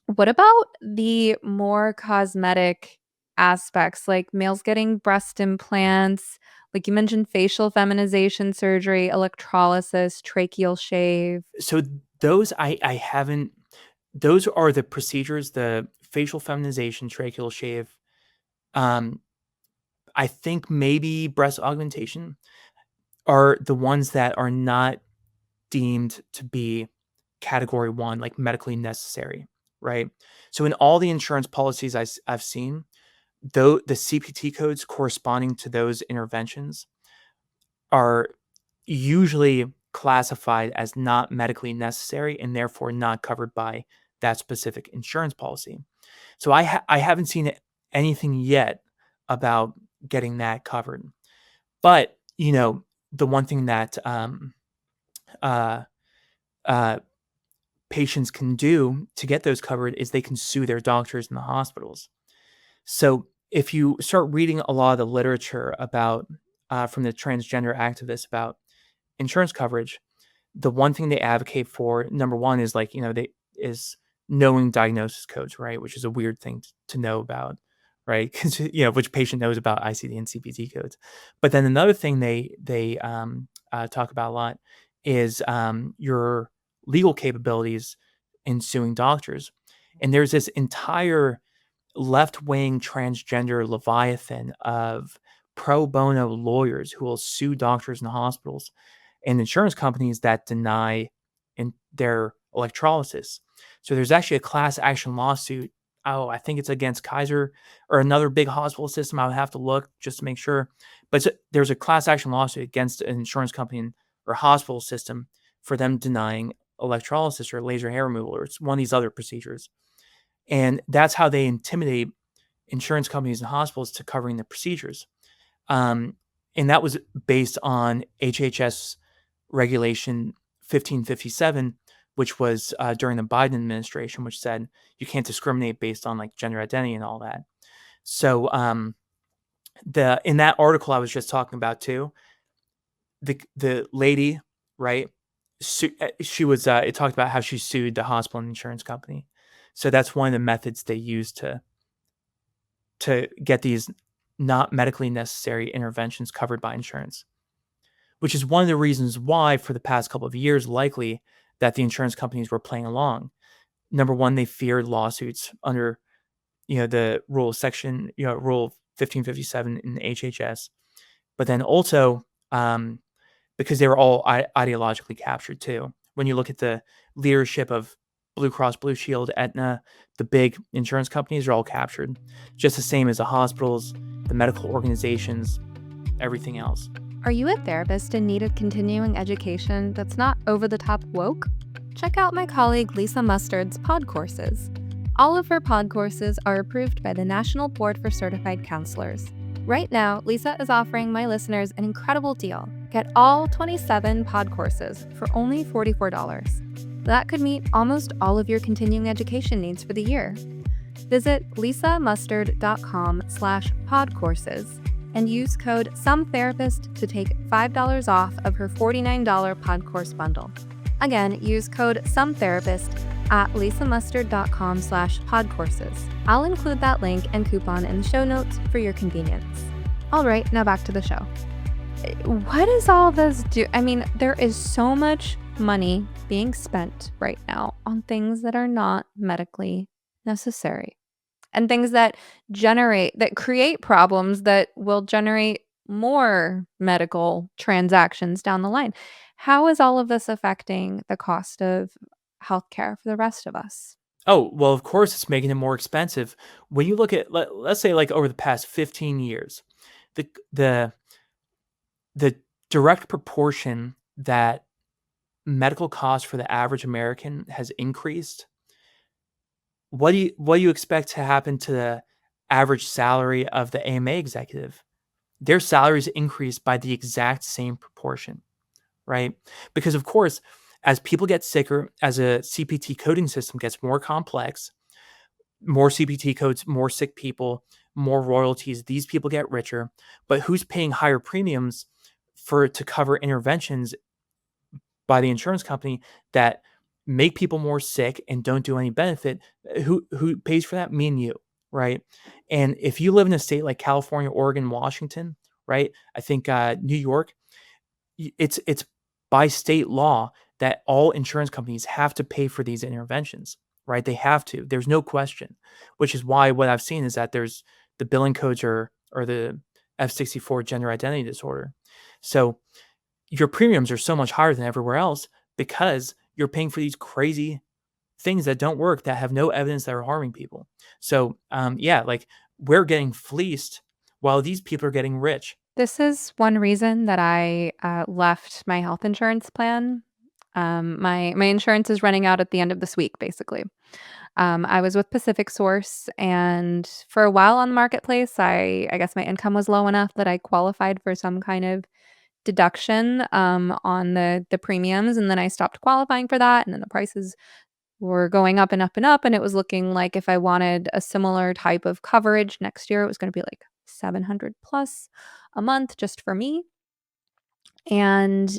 what about the more cosmetic aspects, like males getting breast implants, like you mentioned facial feminization surgery, electrolysis, tracheal shave? So those I haven't. Those are the procedures: the facial feminization, tracheal shave. I think maybe breast augmentation are the ones that are not deemed to be category 1, like medically necessary, right? So in all the insurance policies I've seen, though the CPT codes corresponding to those interventions are usually classified as not medically necessary and therefore not covered by that specific insurance policy. So I haven't seen anything yet about getting that covered. But, the one thing that uh, uh, patients can do to get those covered is they can sue their doctors and the hospitals. So if you start reading a lot of the literature about from the transgender activists about insurance coverage, the one thing they advocate for, number one, is is knowing diagnosis codes, right? Which is a weird thing to know about, right? Because which patient knows about ICD and CPT codes. But then another thing they talk about a lot is your legal capabilities in suing doctors. And there's this entire left-wing transgender leviathan of pro bono lawyers who will sue doctors and hospitals and insurance companies that deny in their electrolysis. So there's actually a class action lawsuit. Oh, I think it's against Kaiser or another big hospital system. I would have to look just to make sure. But there's a class action lawsuit against an insurance company or hospital system for them denying electrolysis or laser hair removal or it's one of these other procedures. And that's how they intimidate insurance companies and hospitals to covering the procedures. And that was based on HHS regulation 1557, which was during the Biden administration, which said you can't discriminate based on gender identity and all that. So in that article I was just talking about too, the lady, right? She was it talked about how she sued the hospital and insurance company. So that's one of the methods they use to get these not medically necessary interventions covered by insurance, which is one of the reasons why for the past couple of years, likely that the insurance companies were playing along. Number one, they feared lawsuits under, the rule 1557 in the HHS, but then also because they were all ideologically captured too. When you look at the leadership of Blue Cross Blue Shield, Aetna, the big insurance companies are all captured, just the same as the hospitals, the medical organizations, everything else. Are you a therapist in need of continuing education that's not over-the-top woke? Check out my colleague Lisa Mustard's pod courses. All of her pod courses are approved by the National Board for Certified Counselors. Right now, Lisa is offering my listeners an incredible deal. Get all 27 pod courses for only $44. That could meet almost all of your continuing education needs for the year. Visit lisamustard.com/podcourses and use code SOMETherapist to take $5 off of her $49 pod course bundle. Again, use code SOMETherapist at lisamustard.com/podcourses. I'll include that link and coupon in the show notes for your convenience. All right, now back to the show. What does all this do? I mean, there is so much money being spent right now on things that are not medically necessary and things that create problems that will generate more medical transactions down the line. How is all of this affecting the cost of healthcare for the rest of us? Oh, well, of course it's making it more expensive. When you look at, let's say over the past 15 years, the direct proportion that medical costs for the average American has increased. What do you expect to happen to the average salary of the AMA executive? Their salaries increased by the exact same proportion, right? Because of course, as people get sicker, as a CPT coding system gets more complex, more CPT codes, more sick people, more royalties, these people get richer. But who's paying higher premiums to cover interventions by the insurance company that make people more sick and don't do any benefit? Who pays for that? Me and you, right? And if you live in a state like California, Oregon, Washington, right? I think New York, it's by state law that all insurance companies have to pay for these interventions, right? They have to. There's no question, which is why what I've seen is that there's the billing codes or the F64 gender identity disorder. So your premiums are so much higher than everywhere else because you're paying for these crazy things that don't work, that have no evidence that are harming people. So we're getting fleeced while these people are getting rich. this is one reason that I left my health insurance plan. My insurance is running out at the end of this week, basically. I was with Pacific Source, and for a while on the marketplace, I guess my income was low enough that I qualified for some kind of deduction on the premiums, and then I stopped qualifying for that, and then the prices were going up and up and up, and it was looking like if I wanted a similar type of coverage next year, it was gonna be like 700 plus a month just for me. And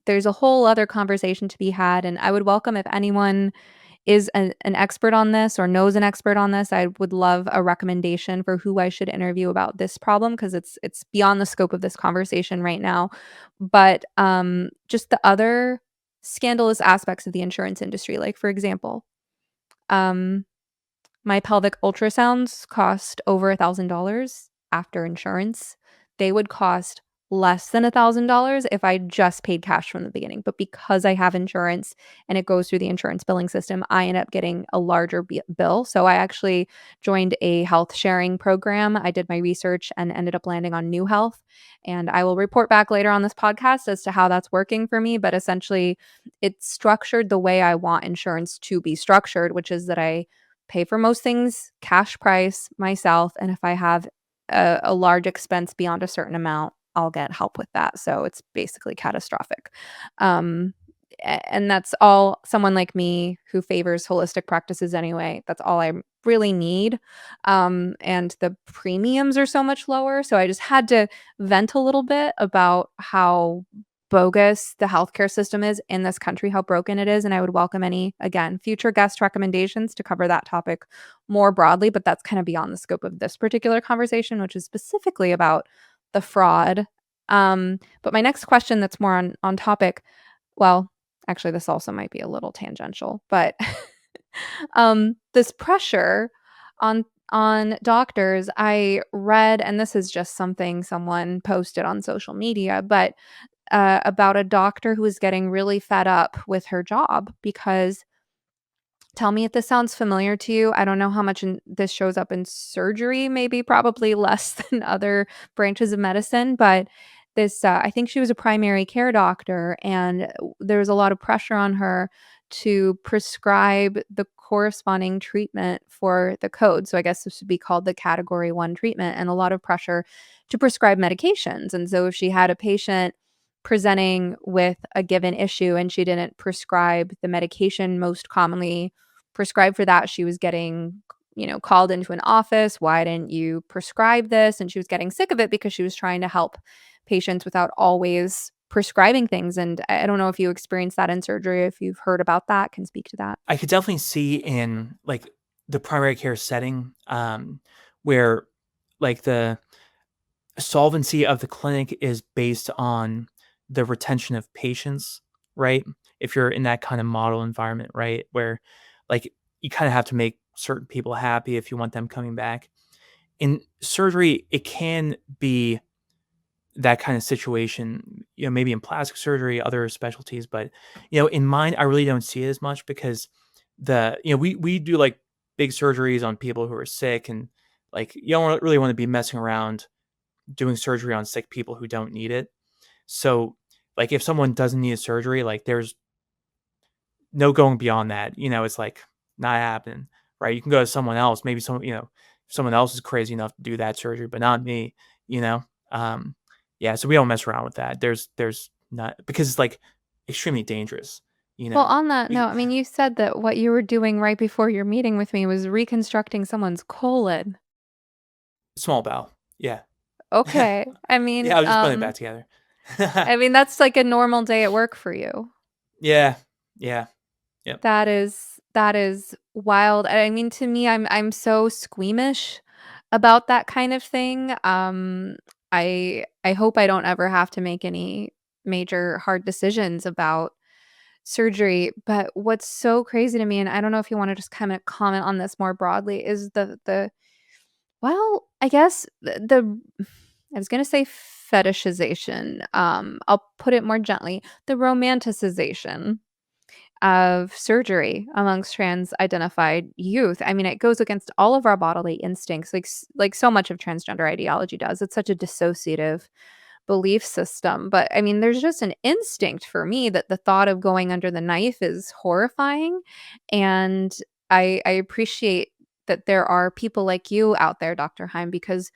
there's a whole other conversation to be had, and I would welcome if anyone is an expert on this or knows an expert on this. I would love a recommendation for who I should interview about this problem because it's beyond the scope of this conversation right now. But just the other scandalous aspects of the insurance industry, like for example, um, my pelvic ultrasounds cost over $1,000 after insurance. They would cost less than $1,000 if I just paid cash from the beginning. But because I have insurance and it goes through the insurance billing system, I end up getting a larger bill. So I actually joined a health sharing program. I did my research and ended up landing on New Health. And I will report back later on this podcast as to how that's working for me. But essentially, it's structured the way I want insurance to be structured, which is that I pay for most things cash price myself, and if I have a large expense beyond a certain amount, I'll get help with that, so it's basically catastrophic. Um, and that's all someone like me who favors holistic practices anyway, that's all I really need, and the premiums are so much lower, so I just had to vent a little bit about how bogus the healthcare system is in this country, how broken it is, and I would welcome any, again, future guest recommendations to cover that topic more broadly, but that's kind of beyond the scope of this particular conversation, which is specifically about the fraud. But my next question that's more on topic, well, actually, this also might be a little tangential, but this pressure on doctors, I read, and this is just something someone posted on social media, but about a doctor who was getting really fed up with her job because tell me if this sounds familiar to you. I don't know how much this shows up in surgery, maybe probably less than other branches of medicine, but this, I think she was a primary care doctor, and there was a lot of pressure on her to prescribe the corresponding treatment for the code. So I guess this would be called the category one treatment, and a lot of pressure to prescribe medications. And so if she had a patient presenting with a given issue and she didn't prescribe the medication most commonly prescribed for that, she was getting, called into an office. Why didn't you prescribe this? And she was getting sick of it because she was trying to help patients without always prescribing things. And I don't know if you experienced that in surgery, if you've heard about that, can speak to that. I could definitely see in like the primary care setting, where like the solvency of the clinic is based on the retention of patients, right? If you're in that kind of model environment, right? Where like you kind of have to make certain people happy if you want them coming back. In surgery, it can be that kind of situation, maybe in plastic surgery, other specialties, but in mine, I really don't see it as much because we do like big surgeries on people who are sick, and like you don't really want to be messing around doing surgery on sick people who don't need it. So like if someone doesn't need a surgery, like there's no going beyond that. It's like not happening, right? You can go to someone else, maybe someone else is crazy enough to do that surgery, but not me, you know? Um, yeah, so we don't mess around with that. There's not, because it's like extremely dangerous, you Well, know? on that We note, I mean, you said that what you were doing right before your meeting with me was reconstructing someone's colon. Small bowel. Yeah. Okay. Yeah, I was just putting it back together. That's like a normal day at work for you. Yeah. Yeah. Yep. That is wild. I mean, to me, I'm so squeamish about that kind of thing. I hope I don't ever have to make any major hard decisions about surgery. But what's so crazy to me, and I don't know if you want to just kind of comment on this more broadly, is the well, I guess the I was gonna say fetishization. I'll put it more gently, the romanticization of surgery amongst trans-identified youth. I mean, it goes against all of our bodily instincts, like so much of transgender ideology does. It's such a dissociative belief system. But I mean, there's just an instinct for me that the thought of going under the knife is horrifying. And I appreciate that there are people like you out there, Dr. Haim, because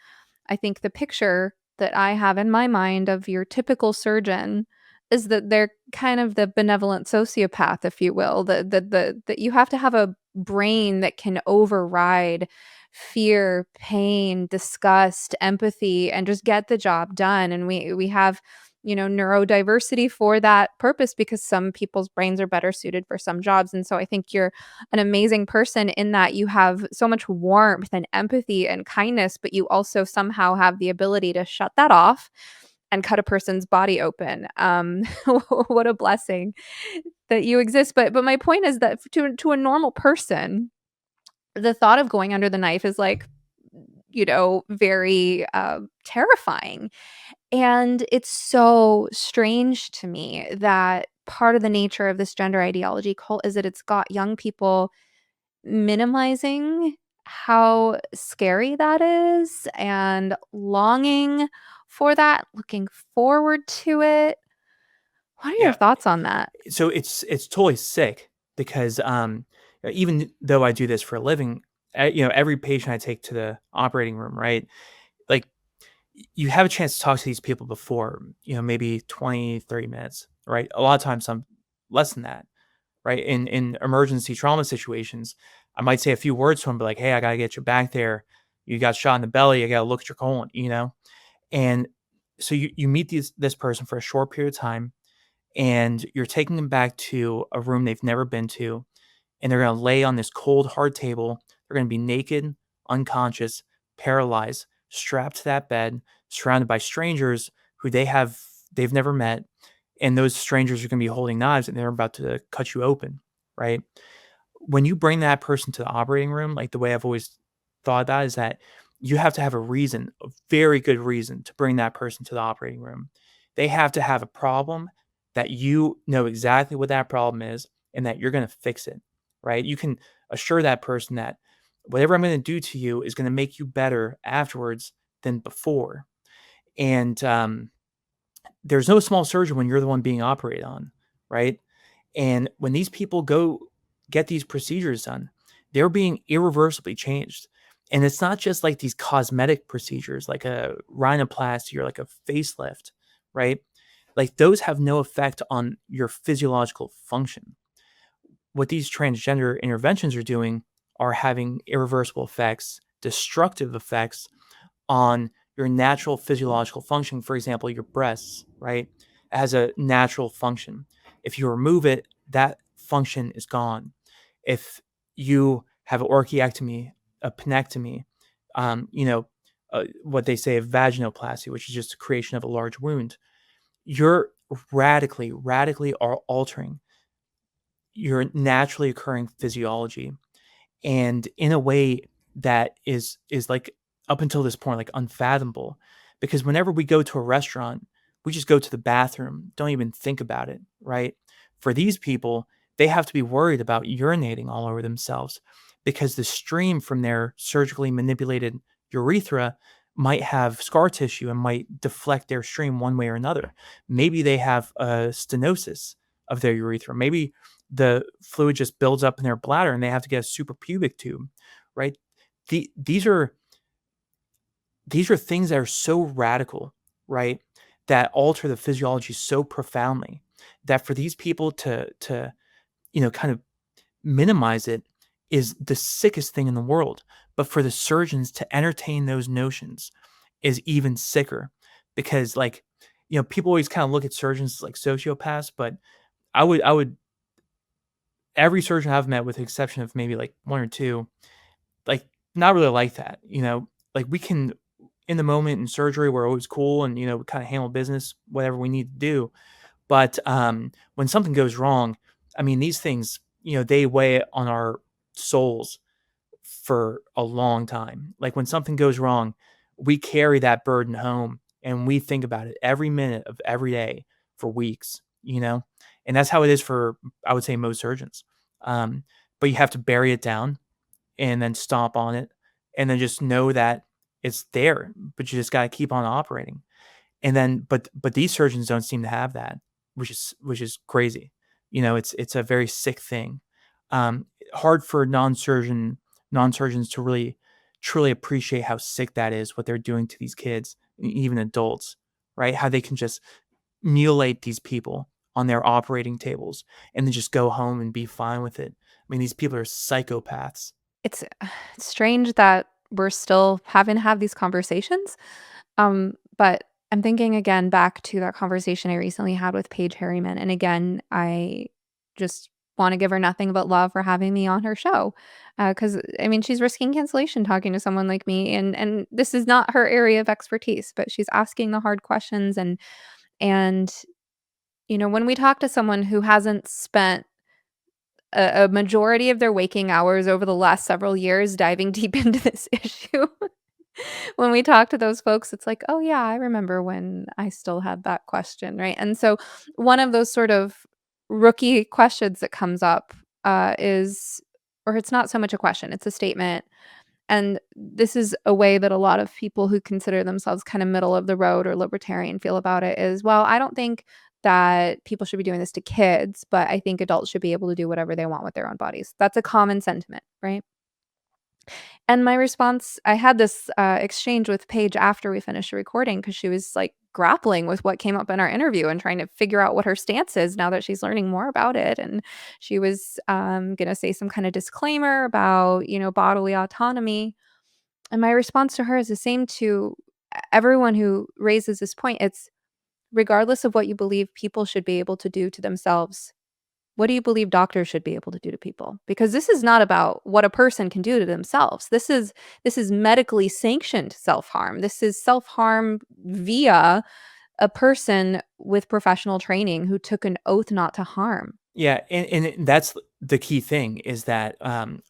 I think the picture that I have in my mind of your typical surgeon is that they're kind of the benevolent sociopath, if you will, that you have to have a brain that can override fear, pain, disgust, empathy, and just get the job done. And we have, neurodiversity for that purpose because some people's brains are better suited for some jobs. And so I think you're an amazing person in that you have so much warmth and empathy and kindness, but you also somehow have the ability to shut that off and cut a person's body open. What a blessing that you exist. But my point is that to a normal person, the thought of going under the knife is like, very terrifying. And it's so strange to me that part of the nature of this gender ideology cult is that it's got young people minimizing how scary that is and longing for that, looking forward to it. What are your Yeah. thoughts on that? So it's totally sick because even though I do this for a living, every patient I take to the operating room, right? Like you have a chance to talk to these people before, maybe 20, 30 minutes, right? A lot of times some less than that, right? In emergency trauma situations, I might say a few words to them, but like, hey, I gotta get you back there. You got shot in the belly. I gotta look at your colon. And so you meet this person for a short period of time, and you're taking them back to a room they've never been to, and they're gonna lay on this cold, hard table. They're gonna be naked, unconscious, paralyzed, strapped to that bed, surrounded by strangers who they've never met, and those strangers are gonna be holding knives and they're about to cut you open, right? When you bring that person to the operating room, like the way I've always thought about is that you have to have a reason, a very good reason to bring that person to the operating room. They have to have a problem that you know exactly what that problem is and that you're going to fix it, right? You can assure that person that whatever I'm going to do to you is going to make you better afterwards than before. And there's no small surgeon when you're the one being operated on, right? And when these people go get these procedures done, they're being irreversibly changed. And it's not just like these cosmetic procedures like a rhinoplasty or like a facelift, right? Like those have no effect on your physiological function. What these transgender interventions are doing are having irreversible effects, destructive effects on your natural physiological function. For example, your breasts, right? It has a natural function. If you remove it, that function is gone. If you have an orchiectomy, a penectomy, what they say of vaginoplasty, which is just the creation of a large wound, you're radically altering your naturally occurring physiology, and in a way that is like up until this point like unfathomable, because whenever we go to a restaurant, we just go to the bathroom, don't even think about it, right? For these people, they have to be worried about urinating all over themselves because the stream from their surgically manipulated urethra might have scar tissue and might deflect their stream one way or another. Maybe they have a stenosis of their urethra. Maybe the fluid just builds up in their bladder and they have to get a suprapubic tube, right? These are things that are so radical, right? That alter the physiology so profoundly that for these people to kind of minimize it is the sickest thing in the world. But for the surgeons to entertain those notions is even sicker because people always kind of look at surgeons as like sociopaths, but I would every surgeon I've met with the exception of maybe like one or two, like not really like that, like we can in the moment in surgery we're always cool and we kind of handle business whatever we need to do, but when something goes wrong, I mean these things, they weigh on our souls for a long time. Like when something goes wrong, we carry that burden home and we think about it every minute of every day for weeks. And that's how it is for, I would say, most surgeons. Um, but you have to bury it down and then stomp on it and then just know that it's there, but you just got to keep on operating. And then, but these surgeons don't seem to have that, which is crazy. It's a very sick thing. Hard for non surgeons to really truly appreciate how sick that is, what they're doing to these kids, even adults, right? How they can just mutilate these people on their operating tables and then just go home and be fine with it. I mean, these people are psychopaths. It's strange that we're still having to have these conversations. But I'm thinking again back to that conversation I recently had with Paige Harriman. And again, I just want to give her nothing but love for having me on her show. Because I mean, she's risking cancellation talking to someone like me, and this is not her area of expertise, but she's asking the hard questions. And when we talk to someone who hasn't spent a majority of their waking hours over the last several years diving deep into this issue. When we talk to those folks, it's like, "Oh, yeah, I remember when I still had that question," right? And so one of those sort of rookie questions that comes up, is or it's not so much a question, it's a statement, and this is a way that a lot of people who consider themselves kinda middle of the road or libertarian feel about it is, "Well, I don't think that people should be doing this to kids, but I think adults should be able to do whatever they want with their own bodies." That's a common sentiment, right? And my response I had this, exchange with Paige after we finished the recording because she was, like, grappling with what came up in our interview and trying to figure out what her stance is now that she's learning more about it, and she was, gonna say some kinda disclaimer about, bodily autonomy, and my response to her is the same to everyone who raises this point. It's regardless of what you believe people should be able to do to themselves, what do you believe doctors should be able to do to people? Because this is not about what a person can do to themselves. This is medically sanctioned self-harm. This is self-harm via a person with professional training who took an oath not to harm. Yeah, and that's the key thing is that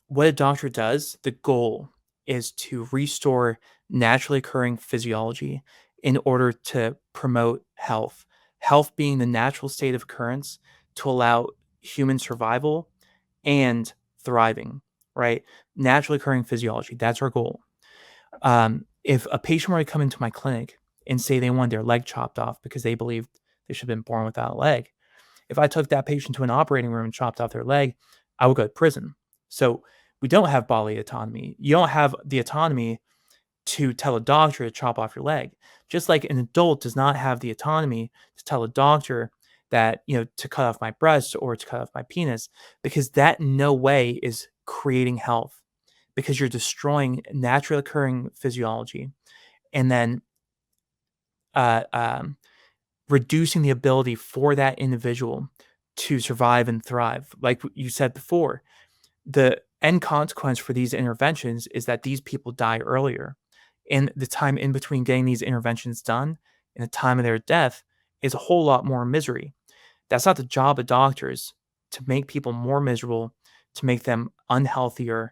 what a doctor does, the goal is to restore naturally occurring physiology in order to promote health. Health being the natural state of occurrence to allow human survival and thriving, right? Naturally occurring physiology, that's our goal. If a patient were to come into my clinic and say they wanted their leg chopped off because they believed they should have been born without a leg, if I took that patient to an operating room and chopped off their leg, I would go to prison. So we don't have bodily autonomy. You don't have the autonomy to tell a doctor to chop off your leg. Just like an adult does not have the autonomy to tell a doctor that, to cut off my breast or to cut off my penis, because that in no way is creating health, because you're destroying naturally occurring physiology and then uh, um, reducing the ability for that individual to survive and thrive. Like you said before, the end consequence for these interventions is that these people die earlier. And the time in between getting these interventions done and the time of their death is a whole lot more misery. That's not the job of doctors to make people more miserable, to make them unhealthier,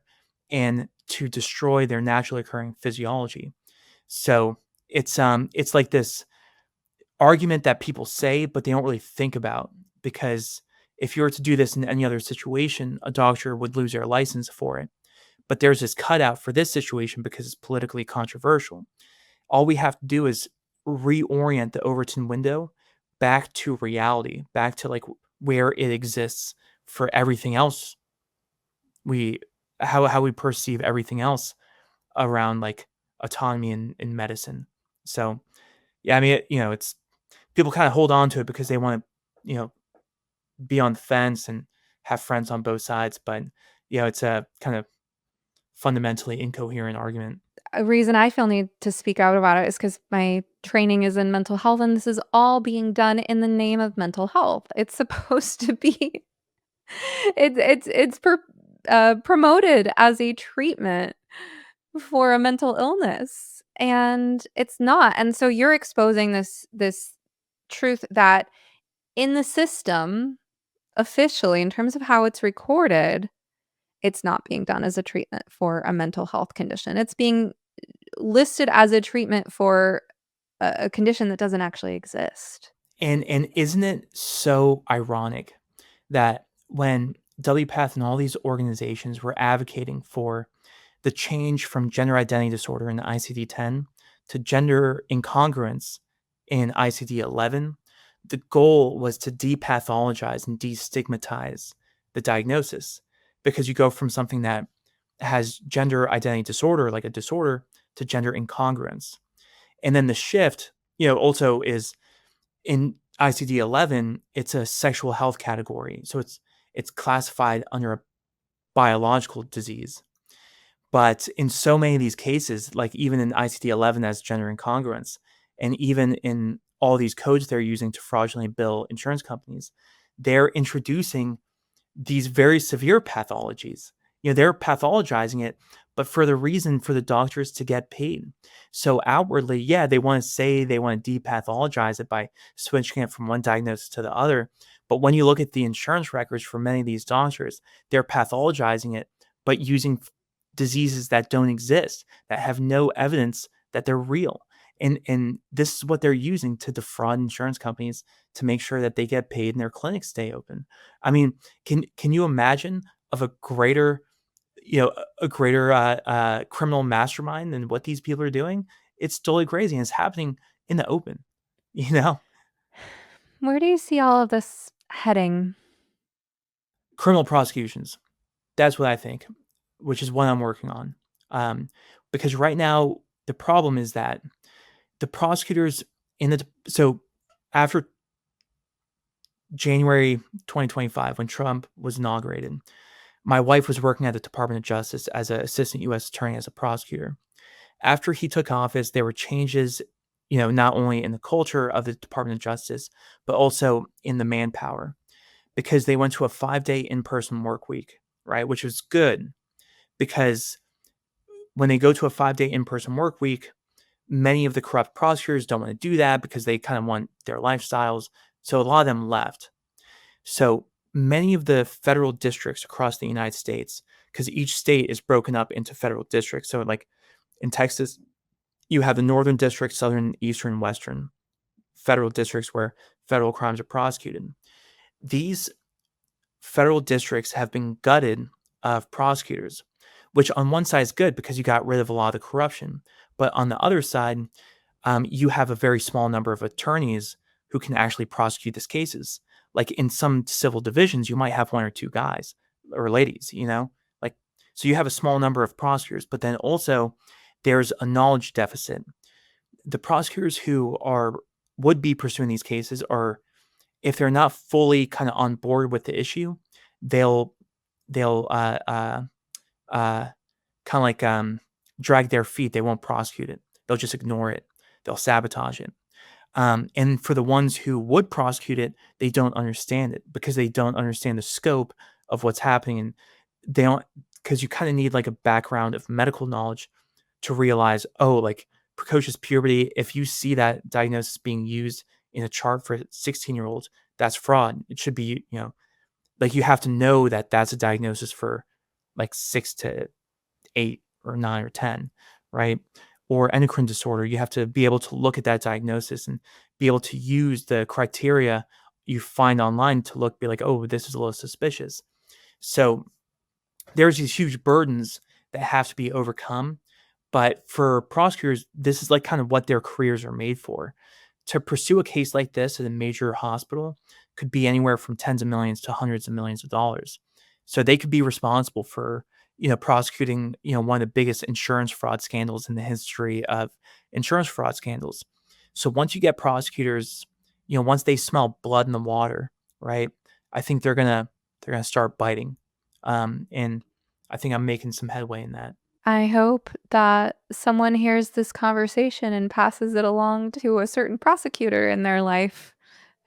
and to destroy their naturally occurring physiology. So it's like this argument that people say, but they don't really think about. Because if you were to do this in any other situation, a doctor would lose their license for it. But there's this cutout for this situation because it's politically controversial. All we have to do is reorient the Overton window back to reality, back to like where it exists for everything else. We how we perceive everything else around like autonomy in medicine. So yeah, I mean, it's people kind of hold on to it because they want to, be on the fence and have friends on both sides. But it's a kind of fundamentally incoherent argument. A reason I feel need to speak out about it is because my training is in mental health, and this is all being done in the name of mental health. It's supposed to be it's promoted as a treatment for a mental illness, and it's not, and so you're exposing this truth that in the system, officially, in terms of how it's recorded, it's not being done as a treatment for a mental health condition. It's being listed as a treatment for a condition that doesn't actually exist. And isn't it so ironic that when WPATH and all these organizations were advocating for the change from gender identity disorder in ICD-10 to gender incongruence in ICD-11, the goal was to depathologize and destigmatize the diagnosis, because you go from something that has gender identity disorder, like a disorder, to gender incongruence. And then the shift, also is in ICD-11, it's a sexual health category. So it's classified under a biological disease. But in so many of these cases, like even in ICD-11 as gender incongruence, and even in all these codes they're using to fraudulently bill insurance companies, they're introducing these very severe pathologies. They're pathologizing it, but for the reason for the doctors to get paid. So outwardly, yeah, they want to say they want to depathologize it by switching it from one diagnosis to the other. But when you look at the insurance records for many of these doctors, they're pathologizing it, but using diseases that don't exist, that have no evidence that they're real. And this is what they're using to defraud insurance companies to make sure that they get paid and their clinics stay open. I mean, can you imagine of a greater criminal mastermind than what these people are doing? It's totally crazy, and it's happening in the open. You know, Where do you see all of this heading? criminal prosecutions. That's what I think, which is what I'm working on. Um, because right now the problem is that the prosecutors so after January 2025, when Trump was inaugurated, my wife was working at the Department of Justice as an assistant U.S. attorney, as a prosecutor. After he took office, there were changes, not only in the culture of the Department of Justice, but also in the manpower, because they went to a 5-day in-person work week, right? Which was good, because when they go to a 5-day in-person work week, many of the corrupt prosecutors don't want to do that because they kind of want their lifestyles. So a lot of them left. So many of the federal districts across the United States, because each state is broken up into federal districts. So, like in Texas, you have the Northern District, Southern, Eastern, Western federal districts where federal crimes are prosecuted. These federal districts have been gutted of prosecutors, which on one side is good because you got rid of a lot of the corruption. But on the other side, you have a very small number of attorneys who can actually prosecute these cases. Like in some civil divisions, you might have one or two guys or ladies, like, so you have a small number of prosecutors, but then also there's a knowledge deficit. The prosecutors who would be pursuing these cases are, if they're not fully kind of on board with the issue, they'll kind of like drag their feet. They won't prosecute it. They'll just ignore it. They'll sabotage it. And for the ones who would prosecute it, they don't understand it because they don't understand the scope of what's happening. And they don't, because you kind of need like a background of medical knowledge to realize, oh, like precocious puberty, if you see that diagnosis being used in a chart for 16-year-olds, that's fraud. It should be, like you have to know that that's a diagnosis for like 6 to 8 or 9 or 10, right? Or endocrine disorder, you have to be able to look at that diagnosis and be able to use the criteria you find online to be like, oh, this is a little suspicious. So there's these huge burdens that have to be overcome. But for prosecutors, this is like kind of what their careers are made for. To pursue a case like this at a major hospital could be anywhere from tens of millions to hundreds of millions of dollars. So they could be responsible for, prosecuting, one of the biggest insurance fraud scandals in the history of insurance fraud scandals. So once you get prosecutors, once they smell blood in the water, right? I think they're gonna start biting. And I think I'm making some headway in that. I hope that someone hears this conversation and passes it along to a certain prosecutor in their life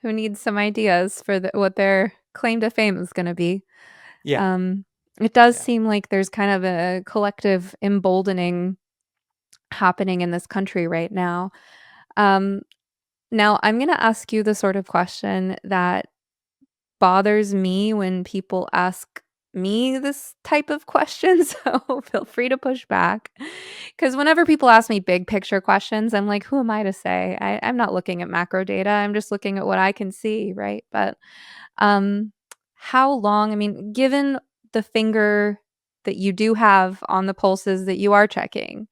who needs some ideas for what their claim to fame is gonna be. Yeah, Um, it does yeah. seem like there's kind of a collective emboldening happening in this country right now. Um, Now I'm gonna ask you the sort of question that bothers me when people ask me this type of question, so feel free to push back. Because whenever people ask me big picture questions, I'm like, who am I to say? I'm not looking at macro data. I'm just looking at what I can see, right? But um, how long, I mean, given the finger that you do have on the pulses that you are checking,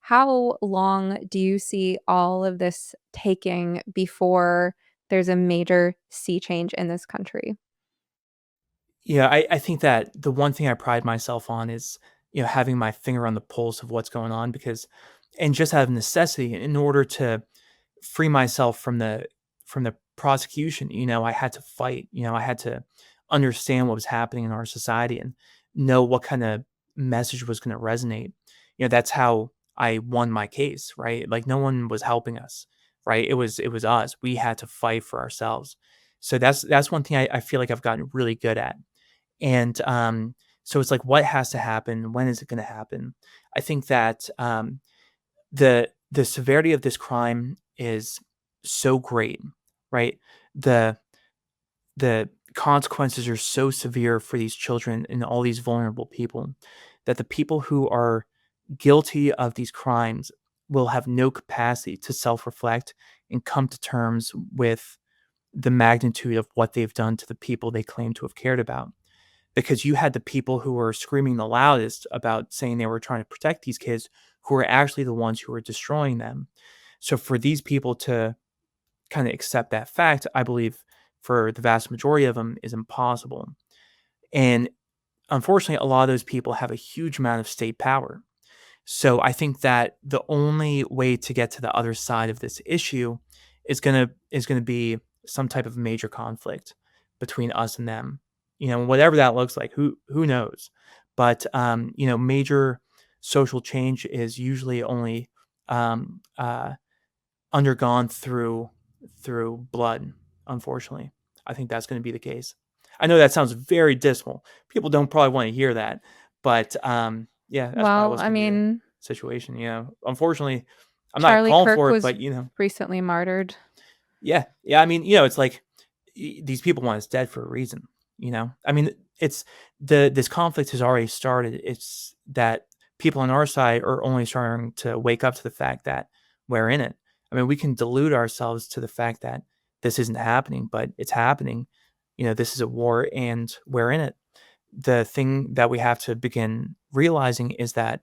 how long do you see all of this taking before there's a major sea change in this country? Yeah, I think that the one thing I pride myself on is, having my finger on the pulse of what's going on because and just out of necessity in order to free myself from the prosecution, I had to fight, I had to understand what was happening in our society and know what kind of message was going to resonate. That's how I won my case, right? Like no one was helping us, right? It was us. We had to fight for ourselves. So that's one thing I feel like I've gotten really good at. And so it's like what has to happen? When is it going to happen? I think that the severity of this crime is so great, right? The the consequences are so severe for these children and all these vulnerable people that the people who are guilty of these crimes will have no capacity to self-reflect and come to terms with the magnitude of what they've done to the people they claim to have cared about because you had the people who were screaming the loudest about saying they were trying to protect these kids who were actually the ones who were destroying them. So for these people to kind of accept that fact, I believe for the vast majority of them is impossible. And unfortunately, a lot of those people have a huge amount of state power. So I think that the only way to get to the other side of this issue is gonna be some type of major conflict between us and them. Whatever that looks like, who knows? But major social change is usually only um, uh, undergone through blood. Unfortunately, I think that's going to be the case. I know that sounds very dismal. People don't probably want to hear that, but yeah, that's probably Well, what's I going to be the mean, situation. Unfortunately, I'm not Charlie calling Kirk for it, was but recently martyred. yeah, yeah. I mean, it's like these people want us dead for a reason. I mean, it's this conflict has already started. It's that people on our side are only starting to wake up to the fact that we're in it. I mean, we can delude ourselves to the fact that this isn't happening, but it's happening. This is a war, and we're in it. The thing that we have to begin realizing is that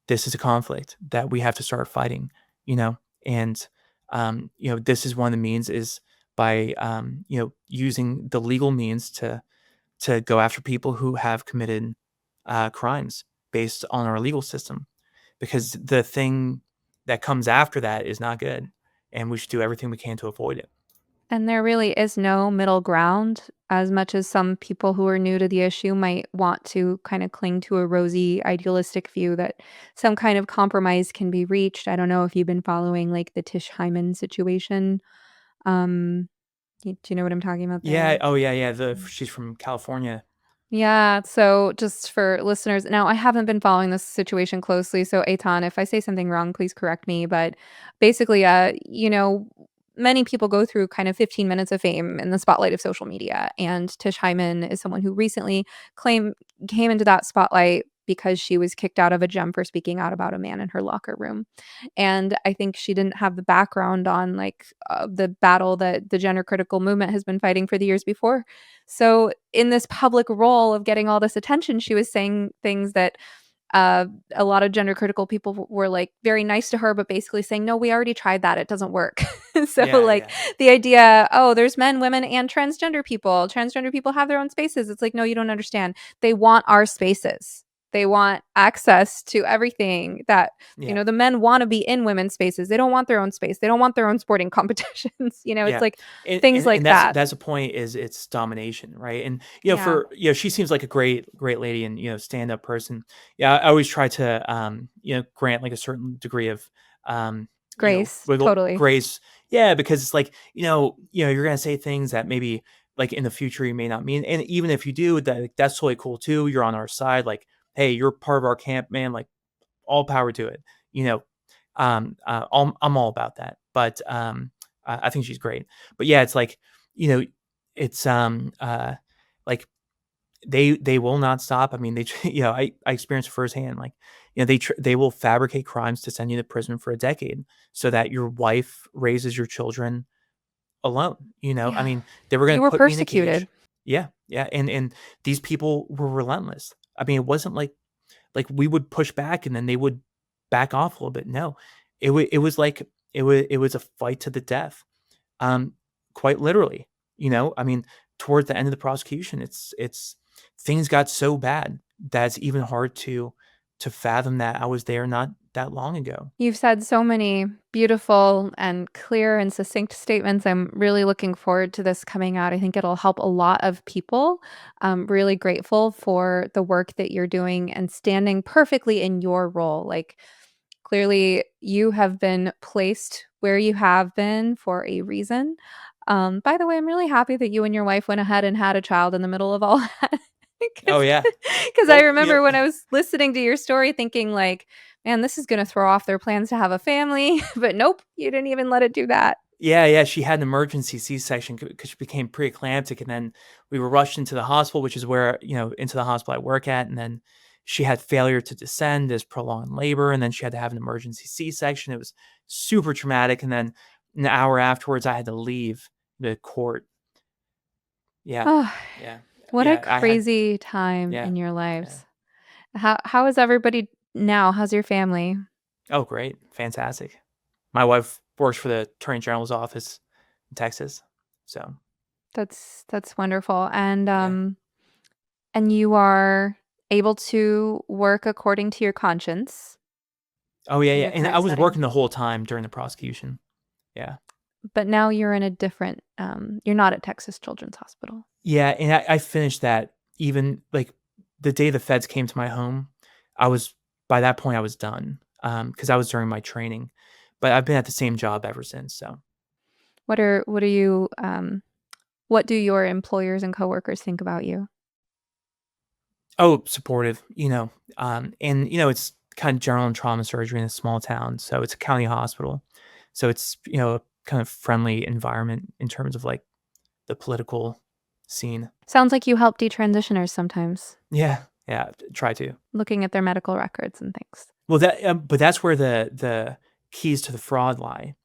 this is a conflict that we have to start fighting, and this is one of the means is by using the legal means to go after people who have committed crimes based on our legal system, because the thing that comes after that is not good, and we should do everything we can to avoid it. And there really is no middle ground, as much as some people who are new to the issue might want to kind of cling to a rosy, idealistic view that some kind of compromise can be reached. I don't know if you've been following like the Tish Hyman situation. Um, do you know what I'm talking about Yeah. there? Oh, yeah. Yeah. She's from California. Yeah, so just for listeners, now I haven't been following this situation closely, so Eitan, if I say something wrong, please correct me. But basically, many people go through kind of 15 minutes of fame in the spotlight of social media, and Tish Hyman is someone who recently claim came into that spotlight because she was kicked out of a gym for speaking out about a man in her locker room. And I think she didn't have the background on like the battle that the gender critical movement has been fighting for the years before. So in this public role of getting all this attention, she was saying things that uh, a lot of gender critical people were like very nice to her, but basically saying, no, we already tried that. It doesn't work. So, Yeah. like, Yeah. the idea, oh, there's men, women, and transgender people. Transgender people have their own spaces. It's like, no, you don't understand. They want our spaces. They want access to everything that, Yeah. the men want to be in women's spaces. They don't want their own space. They don't want their own sporting competitions. It's Yeah, like and things and like and that's that. that's a point is it's domination, right? And Yeah. for she seems like a great lady and stand up person. Yeah, I always try to grant like a certain degree of Grace. wiggle Totally. grace. Yeah, because it's like you're gonna say things that maybe like in the future you may not mean, and even if you do, that's totally cool too. You're on our side, like hey, you're part of our camp, man. Like all power to it. You know, I'm all about that. But I think she's great. But yeah, it's like you know, it's like they will not stop. I mean, they I experienced firsthand. Like, they will fabricate crimes to send you to prison for a decade so that your wife raises your children alone. I Yeah. mean, they were going You to were put me in a cage. persecuted. Yeah, yeah, and these people were relentless. I mean, it wasn't like we would push back and then they would back off a little bit. No, it was like it was a fight to the death. Um, quite literally. I mean, towards the end of the prosecution, it's things got so bad that it's even hard to fathom that I was there not that long ago. You've said so many beautiful and clear and succinct statements. I'm really looking forward to this coming out. I think it'll help a lot of people. I'm really grateful for the work that you're doing and standing perfectly in your role. Like, clearly, you have been placed where you have been for a reason. By the way, I'm really happy that you and your wife went ahead and had a child in the middle of all that. Oh Because yeah. I Well, remember when I was listening to your story thinking like, "Man, this is gonna throw off their plans to have a family." But nope, you didn't even let it do that. yeah, she had an emergency C-section because she became preeclamptic, and then we were rushed into the hospital, which is where into the hospital I work at, and then she had failure to descend, this prolonged labor, and then she had to have an emergency C-section. It was super traumatic, and then an hour afterwards, I had to leave the court. Yeah, Oh, yeah, what a yeah. I had crazy time yeah, in your yeah. lives. How is everybody now? How's your family? Oh, great, fantastic. My wife works for the Attorney General's office in Texas, so That's wonderful. yeah. And you are able to work according to your conscience Oh, yeah, in yeah, your and I current was setting. working the whole time during the prosecution. Yeah. But now you're in a different, you're not at Texas Children's Hospital. Yeah, and I finished that even, like, the day the feds came to my home, I was by that point, I was done, because I was during my training, but I've been at the same job ever since, so. What are you, what do your employers and coworkers think about you? Oh, supportive, and, it's kind of general and trauma surgery in a small town, so it's a county hospital. So it's, a kind of friendly environment in terms of, like, the political scene. Sounds like you help detransitioners sometimes, Yeah, yeah, try to. looking at their medical records and things. Well, but that's where the keys to the fraud lie,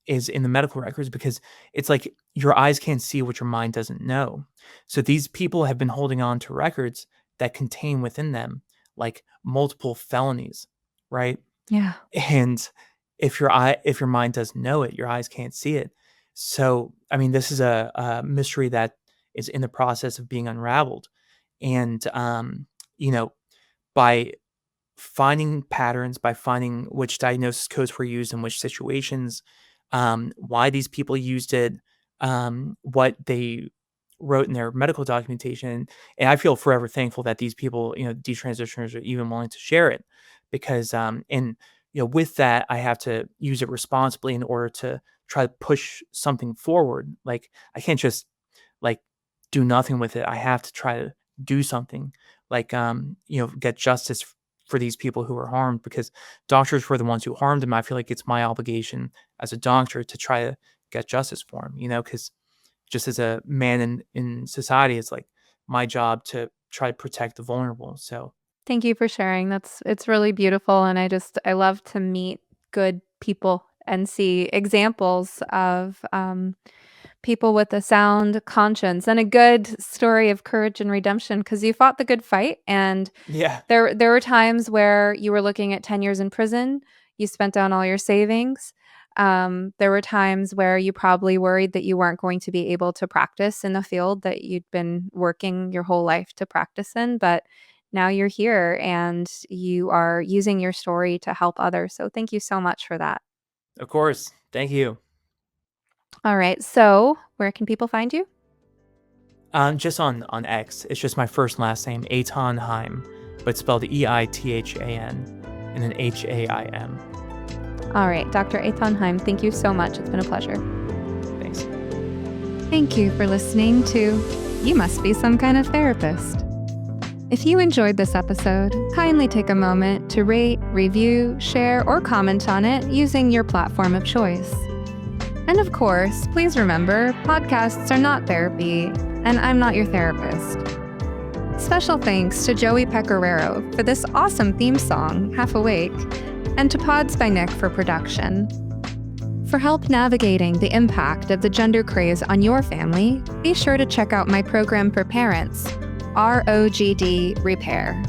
is in the medical records because it's like your eyes can't see what your mind doesn't know. So these people have been holding on to records that contain within them like multiple felonies, right? Yeah. And if your mind doesn't know it, your eyes can't see it. So I mean, this is a mystery that is in the process of being unraveled, and you know, by finding patterns, by finding which diagnosis codes were used in which situations, why these people used it, what they wrote in their medical documentation. And I feel forever thankful that these people, detransitioners are even willing to share it because, and, with that, I have to use it responsibly in order to try to push something forward. Like, I can't just like do nothing with it. I have to try to do something like, get justice for these people who were harmed because doctors were the ones who harmed them. I feel like it's my obligation as a doctor to try to get justice for them, because just as a man in society, it's like my job to try to protect the vulnerable. So Thank you for sharing. It's really beautiful, and I love to meet good people and see examples of, people with a sound conscience and a good story of courage and redemption. Because you fought the good fight, and yeah, there were times where you were looking at 10 years in prison, you spent down all your savings. There were times where you probably worried that you weren't going to be able to practice in the field that you'd been working your whole life to practice in, but now you're here and you are using your story to help others. So thank you so much for that. of course. Thank you. All right. So where can people find you? Just on X, it's just my first and last name, Eithan Haim, but spelled Eithan and then Haim. All right. Dr. Eithan Haim, thank you so much. It's been a pleasure. Thanks. Thank you for listening to You Must Be Some Kind of Therapist. If you enjoyed this episode, kindly take a moment to rate, review, share, or comment on it using your platform of choice. And of course, please remember, podcasts are not therapy, and I'm not your therapist. special thanks to Joey Pecoraro for this awesome theme song, Half Awake, and to Pods by Nick for production. For help navigating the impact of the gender craze on your family, be sure to check out my program for parents, ROGD Repair.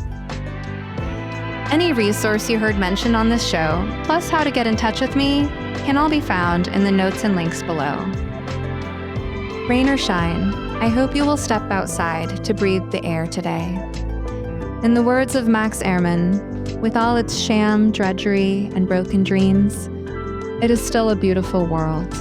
Any resource you heard mentioned on this show, plus how to get in touch with me, can all be found in the notes and links below. Rain or shine, I hope you will step outside to breathe the air today. In the words of Max Ehrmann, with all its sham, drudgery, and broken dreams, it is still a beautiful world.